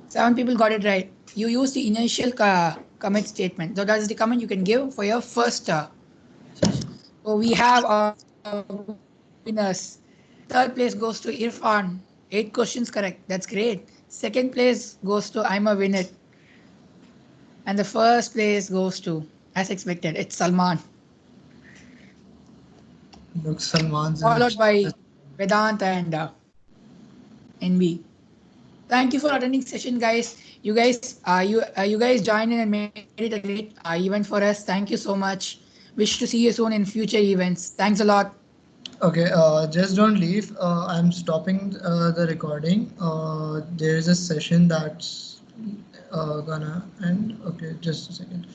Seven people got it right. You use the initial commit statement. So that's the commit you can give for your first. So we have winners. Third place goes to Irfan. 8 questions correct. That's great. Second place goes to I'm a winner. And the first place goes to, as expected, it's Salman. Look, Salman's Followed by Vedant and NB. Thank you for attending session, guys. You guys joined in and made it a great event for us. Thank you so much. Wish to see you soon in future events. Thanks a lot. Okay, just don't leave. I'm stopping the recording. There is a session that's gonna end. Okay, just a second.